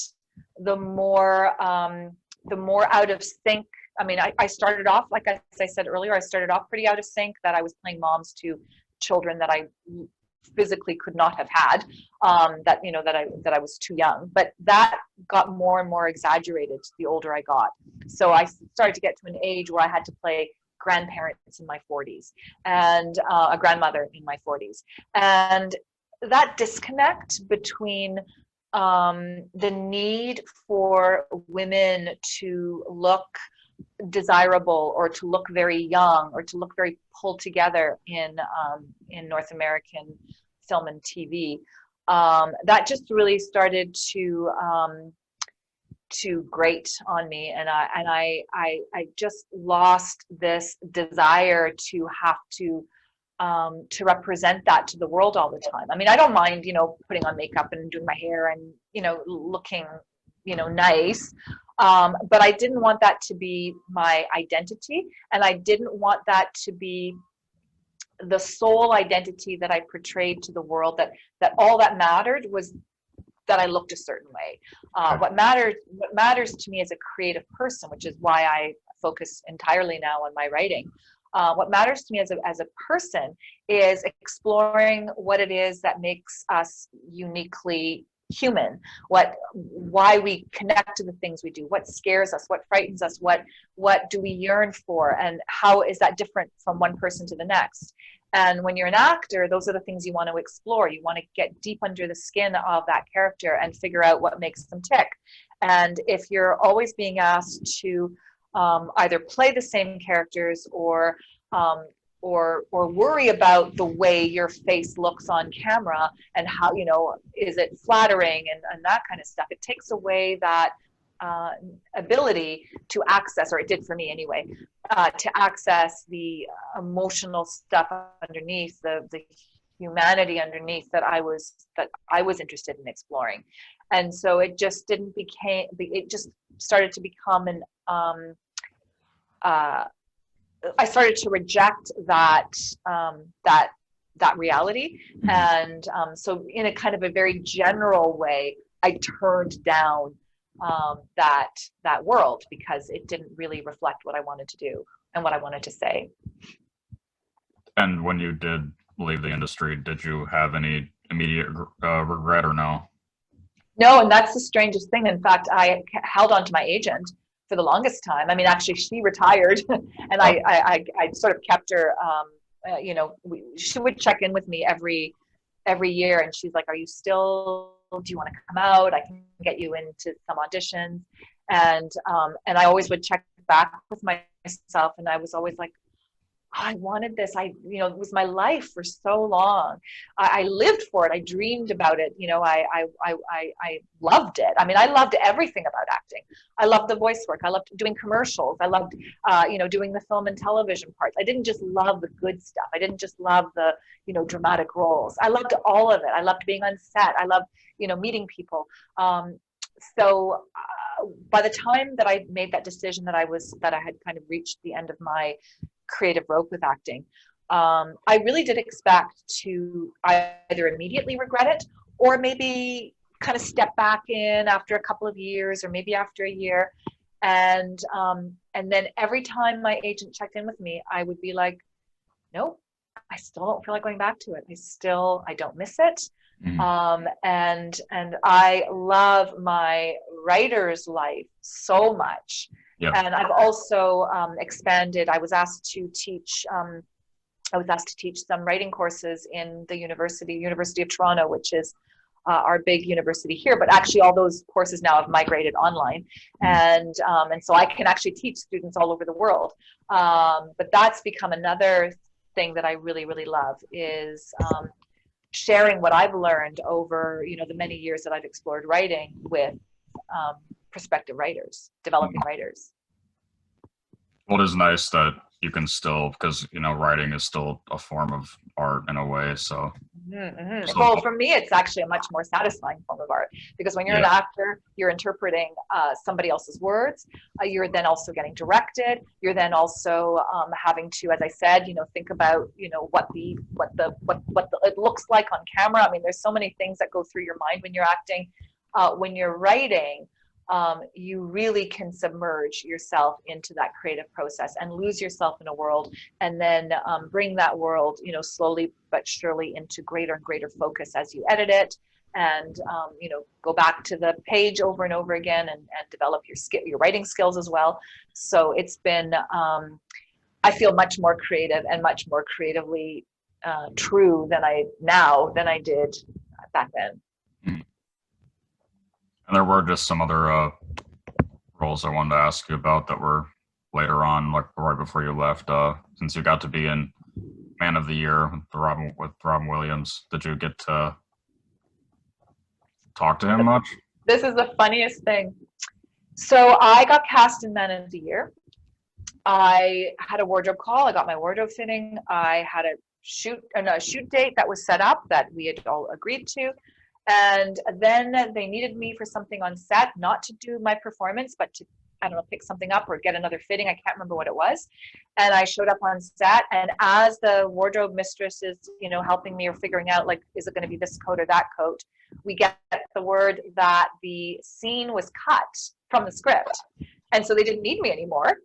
Speaker 2: the more out of sync. I mean, I started off, like as I said earlier, I started off pretty out of sync, that I was playing moms to children that I physically could not have had, that, you know, that I was too young. But that got more and more exaggerated the older I got. So I started to get to an age where I had to play grandparents in my 40s and a grandmother in my 40s. And that disconnect between the need for women to look desirable or to look very young or to look very pulled together in North American film and TV, that just really started to grate on me, and I just lost this desire to have to represent that to the world all the time. I mean, I don't mind, you know, putting on makeup and doing my hair and, you know, looking, you know, nice. But I didn't want that to be my identity, and I didn't want that to be the sole identity that I portrayed to the world, that all that mattered was that I looked a certain way. What matters to me as a creative person, which is why I focus entirely now on my writing. What matters to me as a person is exploring what it is that makes us uniquely human, why we connect to the things we do, what scares us, what frightens us, what do we yearn for, and how is that different from one person to the next. And when you're an actor, those are the things you want to explore. You want to get deep under the skin of that character and figure out what makes them tick. And if you're always being asked to either play the same characters or worry about the way your face looks on camera and how, is it flattering and that kind of stuff, it takes away that ability to access, or it did for me anyway, to access the emotional stuff underneath, the humanity underneath that I was interested in exploring. And so it just started to become I started to reject that reality. And so in a kind of a very general way, I turned down that world because it didn't really reflect what I wanted to do and what I wanted to say.
Speaker 1: And when you did leave the industry, did you have any immediate regret or no?
Speaker 2: No, and that's the strangest thing. In fact, I held on to my agent for the longest time. I mean, actually, she retired, and I sort of kept her. She would check in with me every year, and she's like, "Are you still? Do you want to come out? I can get you into some auditions." And I always would check back with myself, and I was always like, I wanted this. It was my life for so long. I lived for it. I dreamed about it. I loved it. I mean, I loved everything about acting. I loved the voice work. I loved doing commercials. I loved, doing the film and television parts. I didn't just love the good stuff. I didn't just love the, dramatic roles. I loved all of it. I loved being on set. I loved, meeting people. So by the time that I made that decision that I had kind of reached the end of my creative rope with acting, I really did expect to either immediately regret it or maybe kind of step back in after a couple of years or maybe after a year. And then every time my agent checked in with me, I would be like, nope, I still don't feel like going back to it. I don't miss it. Mm-hmm. And I love my writer's life so much. Yep. And I've also expanded. I was asked to teach some writing courses in the University of Toronto, which is our big university here. But actually, all those courses now have migrated online, and so I can actually teach students all over the world. But that's become another thing that I really, really love is sharing what I've learned over the many years that I've explored writing with prospective writers, developing writers.
Speaker 1: Well, it is nice that you can still, because writing is still a form of art in a way. So,
Speaker 2: well, for me, it's actually a much more satisfying form of art because when you're an actor, you're interpreting somebody else's words. You're then also getting directed. You're then also having to, as I said, think about what it looks like on camera. I mean, there's so many things that go through your mind when you're acting. When you're writing, you really can submerge yourself into that creative process and lose yourself in a world, and then bring that world, slowly but surely into greater and greater focus as you edit it, and go back to the page over and over again, and develop your writing skills as well. So it's been, I feel much more creative and much more creatively true than I did back then.
Speaker 1: And there were just some other roles I wanted to ask you about that were later on, like right before you left. Since you got to be in Man of the Year with Robin Williams, did you get to talk to him much?
Speaker 2: This is the funniest thing. So I got cast in Man of the Year. I had a wardrobe call. I got my wardrobe fitting. I had a shoot date that was set up that we had all agreed to. And then they needed me for something on set, not to do my performance, but to, I don't know, pick something up or get another fitting. I can't remember what it was. And I showed up on set, and as the wardrobe mistress is, helping me or figuring out, like, is it going to be this coat or that coat, we get the word that the scene was cut from the script. And so they didn't need me anymore.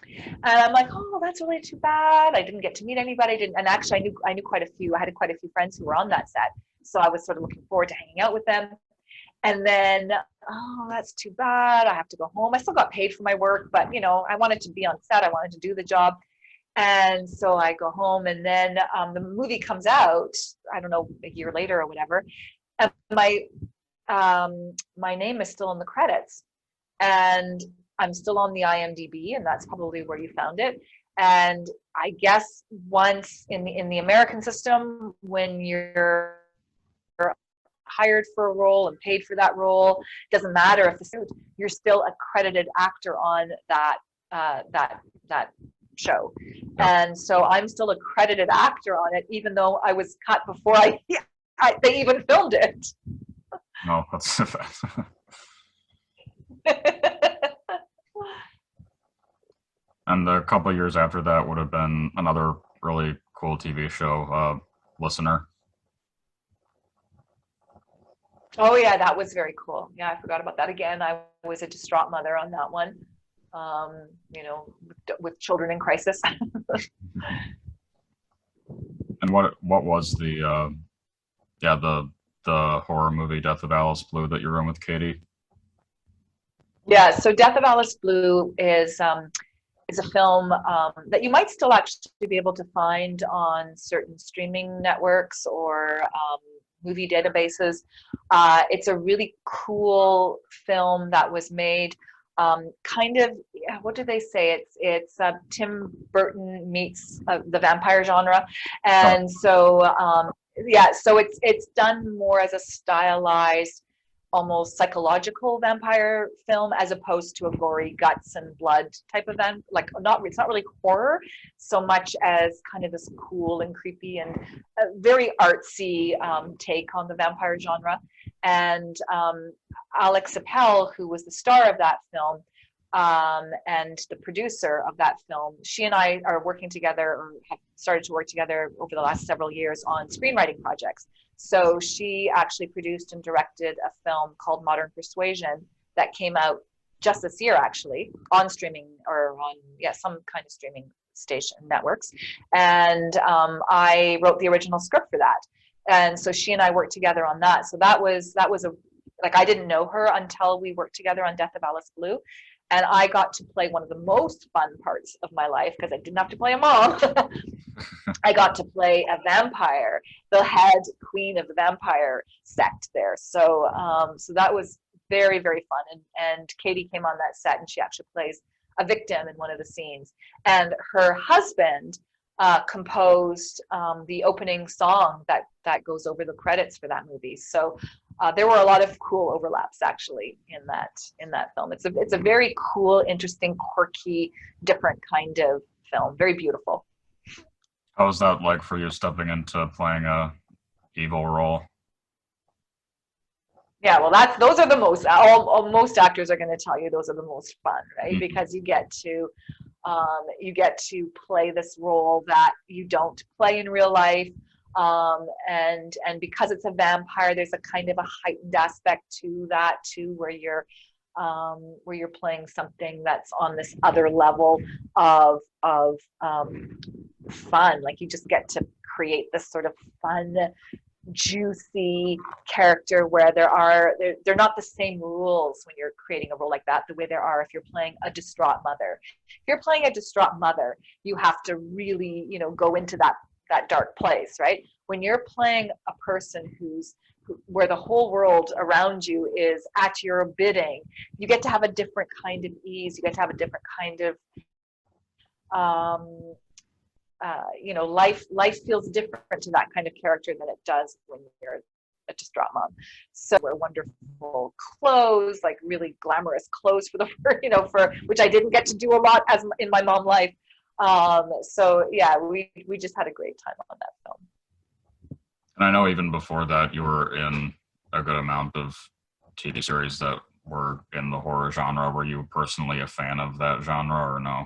Speaker 2: And I'm like, oh, that's really too bad. I didn't get to meet anybody. And actually, I knew quite a few. I had quite a few friends who were on that set, so I was sort of looking forward to hanging out with them. And then, oh, that's too bad. I have to go home. I still got paid for my work, but I wanted to be on set. I wanted to do the job. And so I go home, and then the movie comes out, I don't know, a year later or whatever. And my name is still in the credits. And I'm still on the IMDb, and that's probably where you found it. And I guess once in the American system, when you're hired for a role and paid for that role, doesn't matter if you're still a credited actor on that show. And so I'm still a credited actor on it, even though I was cut before they even filmed it.
Speaker 1: No, that's And a couple of years after that would have been another really cool TV show, Listener.
Speaker 2: Oh yeah, that was very cool. Yeah, I forgot about that again. I was a distraught mother on that one, with children in crisis.
Speaker 1: And what was the horror movie Death of Alice Blue that you were in with Katie?
Speaker 2: Yeah, so Death of Alice Blue is a film that you might still actually be able to find on certain streaming networks or movie databases. It's a really cool film that was made kind of, what do they say? It's Tim Burton meets the vampire genre. And so, so it's done more as a stylized, almost psychological vampire film, as opposed to a gory guts and blood type of event. Like, it's not really horror so much as kind of this cool and creepy and very artsy take on the vampire genre. And Alex Appel, who was the star of that film and the producer of that film, she and I are working together, or have started to work together over the last several years on screenwriting projects. So she actually produced and directed a film called Modern Persuasion that came out just this year, actually, on streaming, or on some kind of streaming station networks. And I wrote the original script for that. And so she and I worked together on that. So that was I didn't know her until we worked together on Death of Alice Blue. And I got to play one of the most fun parts of my life, because I didn't have to play a mom. I got to play a vampire, the head queen of the vampire sect there. So so that was very, very fun. And Katie came on that set, and she actually plays a victim in one of the scenes. And her husband composed the opening song that goes over the credits for that movie. So there were a lot of cool overlaps actually in that film. It's a very cool, interesting, quirky, different kind of film. Very beautiful.
Speaker 1: How was that like for you, stepping into playing a evil role?
Speaker 2: Yeah, well, those are the most. Most actors are going to tell you those are the most fun, right? Mm-hmm. Because you get to play this role that you don't play in real life. And because it's a vampire, there's a kind of a heightened aspect to that too, where you're playing something that's on this other level of fun. Like, you just get to create this sort of fun, juicy character where they're not the same rules when you're creating a role like that the way there are if you're playing a distraught mother. If you're playing a distraught mother, you have to really go into that dark place, right? When you're playing a person where the whole world around you is at your bidding, you get to have a different kind of ease. You get to have a different kind of life feels different to that kind of character than it does when you're a distraught mom. So wear wonderful clothes, like really glamorous clothes for which I didn't get to do a lot as in my mom life. So yeah, we just had a great time on that film.
Speaker 1: And I know even before that you were in a good amount of TV series that were in the horror genre. Were you personally a fan of that genre or no?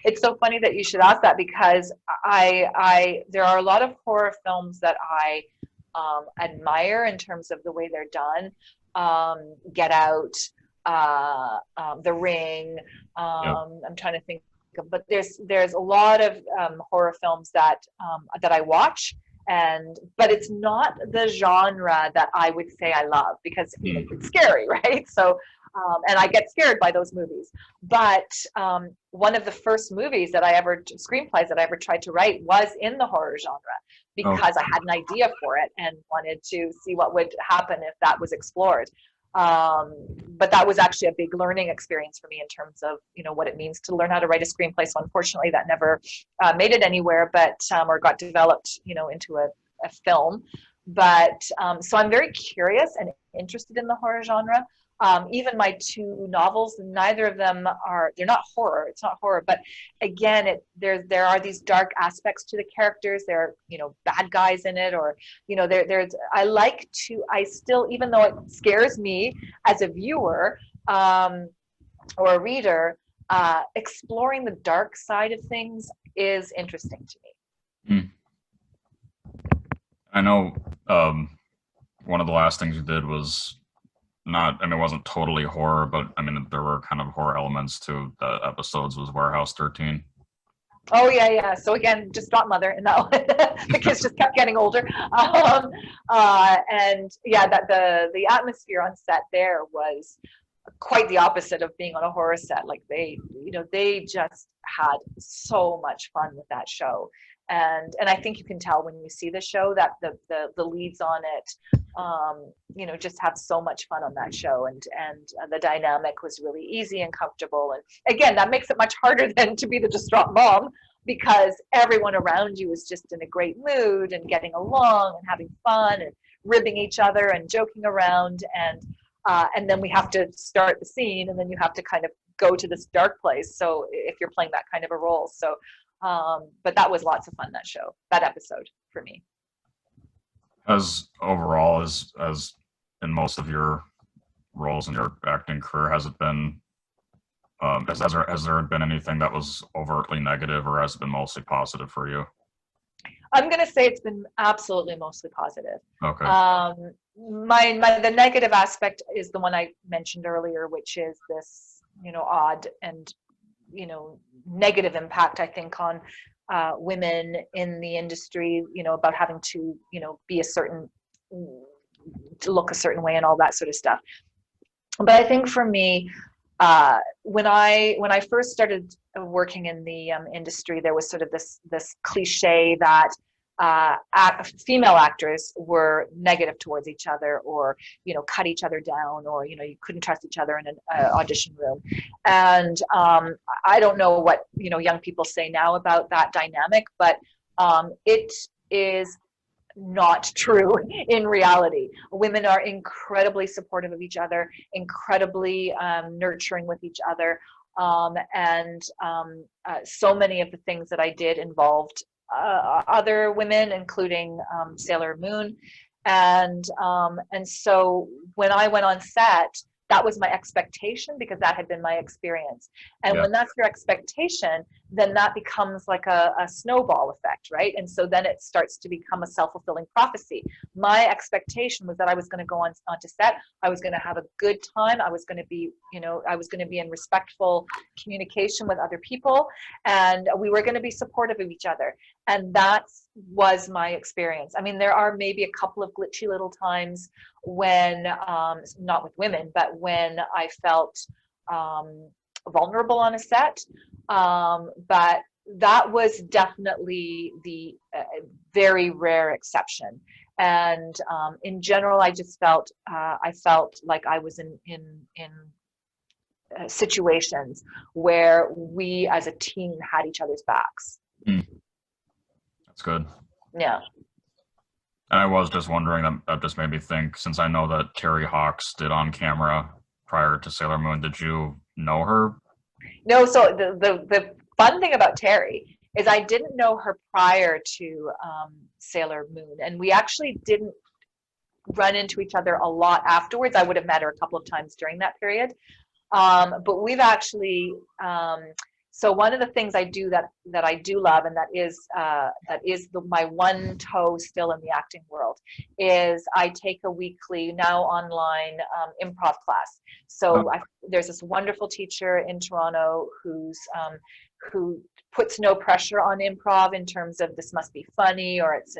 Speaker 2: It's so funny that you should ask that because there are a lot of horror films that I admire in terms of the way they're done. Get Out, The Ring.
Speaker 1: Yep.
Speaker 2: I'm trying to think of, but there's a lot of horror films that I watch, but it's not the genre that I would say I love because it's scary, right? So and I get scared by those movies. But one of the first screenplays that I ever tried to write was in the horror genre because I had an idea for it and wanted to see what would happen if that was explored. But that was actually a big learning experience for me in terms of, what it means to learn how to write a screenplay. So unfortunately that never made it anywhere, but, or got developed, into a film. But, so I'm very curious and interested in the horror genre. Even my two novels, neither of them they're not horror. It's not horror, but again, there are these dark aspects to the characters. There are, bad guys in it, or, I still, even though it scares me as a viewer, or a reader, exploring the dark side of things is interesting to me.
Speaker 1: I know, one of the last things you did was it wasn't totally horror, but there were kind of horror elements to the episodes. Was Warehouse 13?
Speaker 2: Oh yeah. So again, just drop mother and that one. The kids just kept getting older. And yeah, that the atmosphere on set there was quite the opposite of being on a horror set. Like they just had so much fun with that show. And I think you can tell when you see the show that the leads on it, just have so much fun on that show, and the dynamic was really easy and comfortable. And again, that makes it much harder than to be the distraught mom, because everyone around you is just in a great mood and getting along and having fun and ribbing each other and joking around, and then we have to start the scene, and then you have to kind of go to this dark place. So if you're playing that kind of a role, so. But that was lots of fun, that episode for me.
Speaker 1: As overall, as in most of your roles in your acting career, has it been, has there been anything that was overtly negative, or has it been mostly positive for you?
Speaker 2: I'm going to say it's been absolutely mostly positive.
Speaker 1: Okay.
Speaker 2: The negative aspect is the one I mentioned earlier, which is this, odd and negative impact, I think, on women in the industry, about having to, be to look a certain way and all that sort of stuff. But I think for me, when I first started working in the industry, there was sort of this cliche that female actors were negative towards each other, or cut each other down, or you couldn't trust each other in an audition room. And I don't know what young people say now about that dynamic, but it is not true in reality. Women are incredibly supportive of each other, incredibly nurturing with each other, and so many of the things that I did involved other women, including Sailor Moon, and so when I went on set, that was my expectation, because that had been my experience. And when that's your expectation, then that becomes like a snowball effect, right? And so then it starts to become a self-fulfilling prophecy. My expectation was that I was going to go onto set, I was going to have a good time, I was going to be, I was going to be in respectful communication with other people, and we were going to be supportive of each other. And that was my experience. I mean, there are maybe a couple of glitchy little times when, not with women, but when I felt vulnerable on a set. But that was definitely the very rare exception. And in general, I just felt like I was in situations where we as a team had each other's backs.
Speaker 1: That's good.
Speaker 2: Yeah.
Speaker 1: And I was just wondering, that just made me think, since I know that Terry Hawks did On Camera prior to Sailor Moon, did you know her?
Speaker 2: No, so the fun thing about Terry is I didn't know her prior to Sailor Moon, and we actually didn't run into each other a lot afterwards. I would have met her a couple of times during that period. But we've actually, so one of the things I do that I do love, and that is my one toe still in the acting world, is I take a weekly, now online, improv class. So there's this wonderful teacher in Toronto who puts no pressure on improv in terms of this must be funny, or it's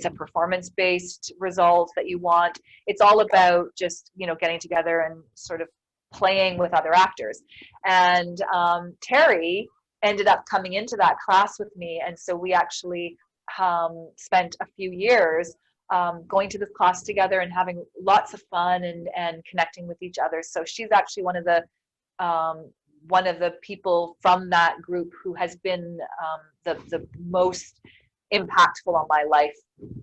Speaker 2: a performance-based result that you want. It's all about just, you know, getting together and sort of playing with other actors. And Terry ended up coming into that class with me, and so we actually spent a few years going to this class together and having lots of fun and connecting with each other. So she's actually one of the people from that group who has been the most impactful on my life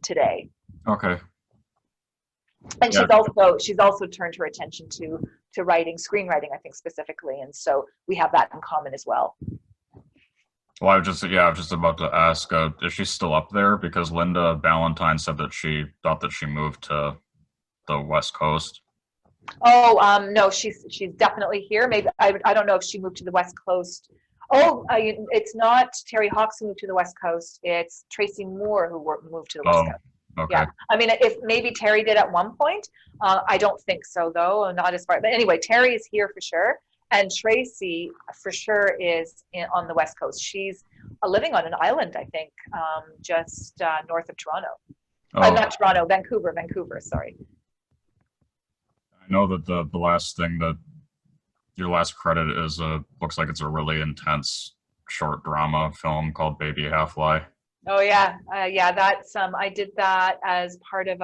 Speaker 2: today.
Speaker 1: Okay.
Speaker 2: And she's also turned her attention to writing, screenwriting, I think, specifically, and so we have that in common as well.
Speaker 1: Well, I was just about to ask, is she still up there? Because Linda Valentine said that she thought that she moved to the West Coast.
Speaker 2: Oh, no, she's definitely here. Maybe I don't know if she moved to the West Coast. Oh, it's not Terry Hawks who moved to the West Coast. It's Tracy Moore who moved to the West Coast.
Speaker 1: Okay.
Speaker 2: Yeah, I mean, if maybe Terry did at one point. I don't think so, though, not as far. But anyway, Terry is here for sure, and Tracy for sure is on the West Coast. She's living on an island, I think, just north of Toronto. Not Toronto, Vancouver. Sorry.
Speaker 1: I know that the last thing that your last credit is looks like it's a really intense short drama film called Baby Half-Lie.
Speaker 2: Oh yeah, that's I did that as part of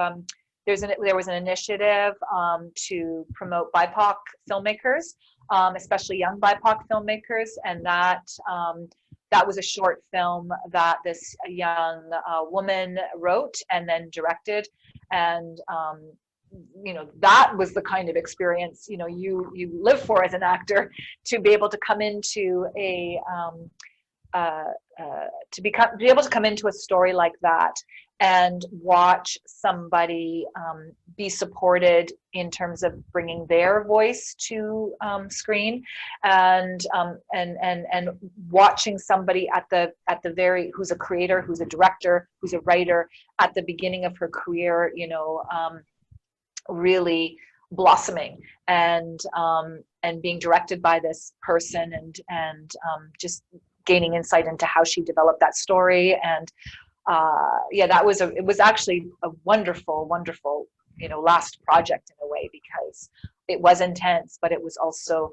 Speaker 2: there was an initiative to promote BIPOC filmmakers, especially young BIPOC filmmakers, and that was a short film that this young woman wrote and then directed, and you know, that was the kind of experience, you know, you live for as an actor, to be able to come into a be able to come into a story like that and watch somebody be supported in terms of bringing their voice to screen, and watching somebody at the very, who's a creator, who's a director, who's a writer, at the beginning of her career, you know, really blossoming and being directed by this person, and just gaining insight into how she developed that story. And yeah, it was actually a wonderful, you know, last project in a way, because it was intense, but it was also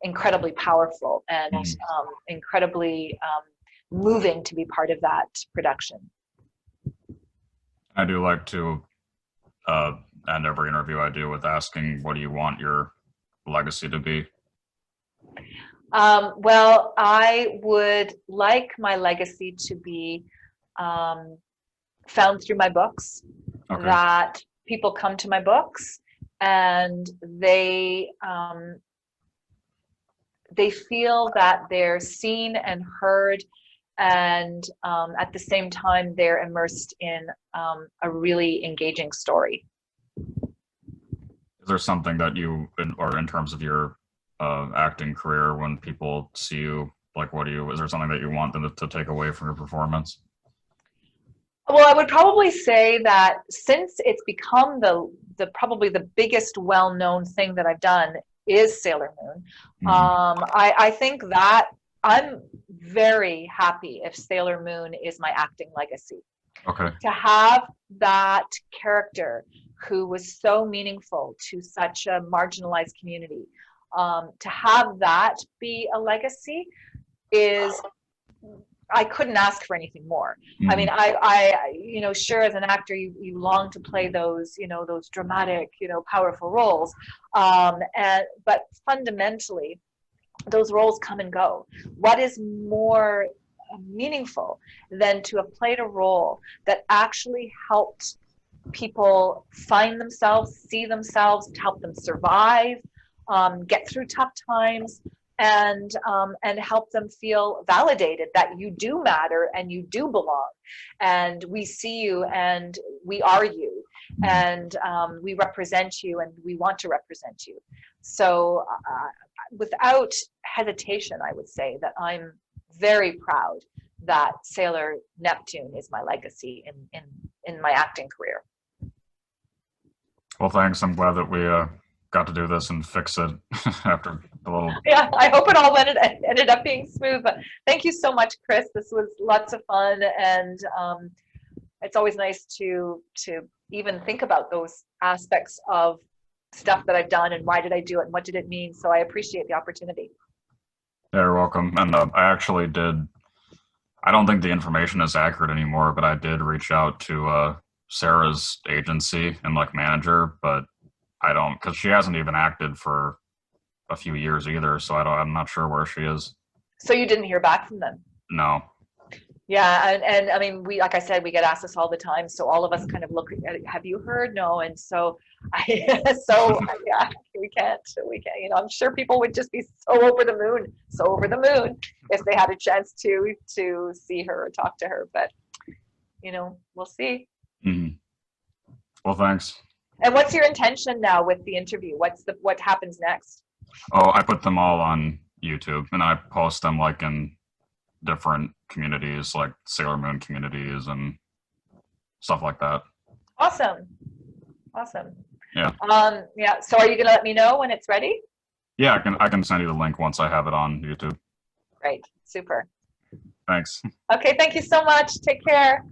Speaker 2: incredibly powerful and incredibly moving to be part of that production.
Speaker 1: I do like to end every interview I do with asking, what do you want your legacy to be?
Speaker 2: Well, I would like my legacy to be found through my books. Okay. That people come to my books and they feel that they're seen and heard, and at the same time they're immersed in a really engaging story.
Speaker 1: Is there something that you, or in terms of your acting career, when people see you, like, is there something that you want them to take away from your performance?
Speaker 2: Well, I would probably say that since it's become probably the biggest well-known thing that I've done is Sailor Moon, I think that I'm very happy if Sailor Moon is my acting legacy.
Speaker 1: Okay.
Speaker 2: To have that character who was so meaningful to such a marginalized community, to have that be a legacy is, I couldn't ask for anything more. I mean, I you know, sure, as an actor, you long to play those, you know, those dramatic, you know, powerful roles, but fundamentally, those roles come and go. What is more meaningful than to have played a role that actually helped people find themselves, see themselves, help them survive, get through tough times, and help them feel validated that you do matter and you do belong, and we see you and we are you, and we represent you and we want to represent you. So without hesitation, I would say that I'm very proud that Sailor Neptune is my legacy in my acting career.
Speaker 1: Well, thanks. I'm glad that we got to do this and fix it after the little.
Speaker 2: Yeah, I hope it all ended up being smooth. But thank you so much, Chris. This was lots of fun, and it's always nice to even think about those aspects of stuff that I've done and why did I do it and what did it mean. So I appreciate the opportunity.
Speaker 1: Yeah, you're welcome. And I actually did. I don't think the information is accurate anymore, but I did reach out to Sarah's agency and like manager, but I don't, because she hasn't even acted for a few years either. So I'm not sure where she is.
Speaker 2: So you didn't hear back from them?
Speaker 1: No.
Speaker 2: Yeah, and I mean, like I said, we get asked this all the time. So all of us kind of look at, have you heard? No. And so, yeah, we can't, you know, I'm sure people would just be so over the moon if they had a chance to see her or talk to her. But, you know, we'll see.
Speaker 1: Mm-hmm. Well, thanks.
Speaker 2: And what's your intention now with the interview? What happens next?
Speaker 1: Oh, I put them all on YouTube and I post them like in different communities, like Sailor Moon communities and stuff like that.
Speaker 2: Awesome.
Speaker 1: Yeah.
Speaker 2: Yeah. So are you gonna let me know when it's ready?
Speaker 1: Yeah, I can send you the link once I have it on YouTube.
Speaker 2: Great. Super.
Speaker 1: Thanks.
Speaker 2: Okay. Thank you so much. Take care.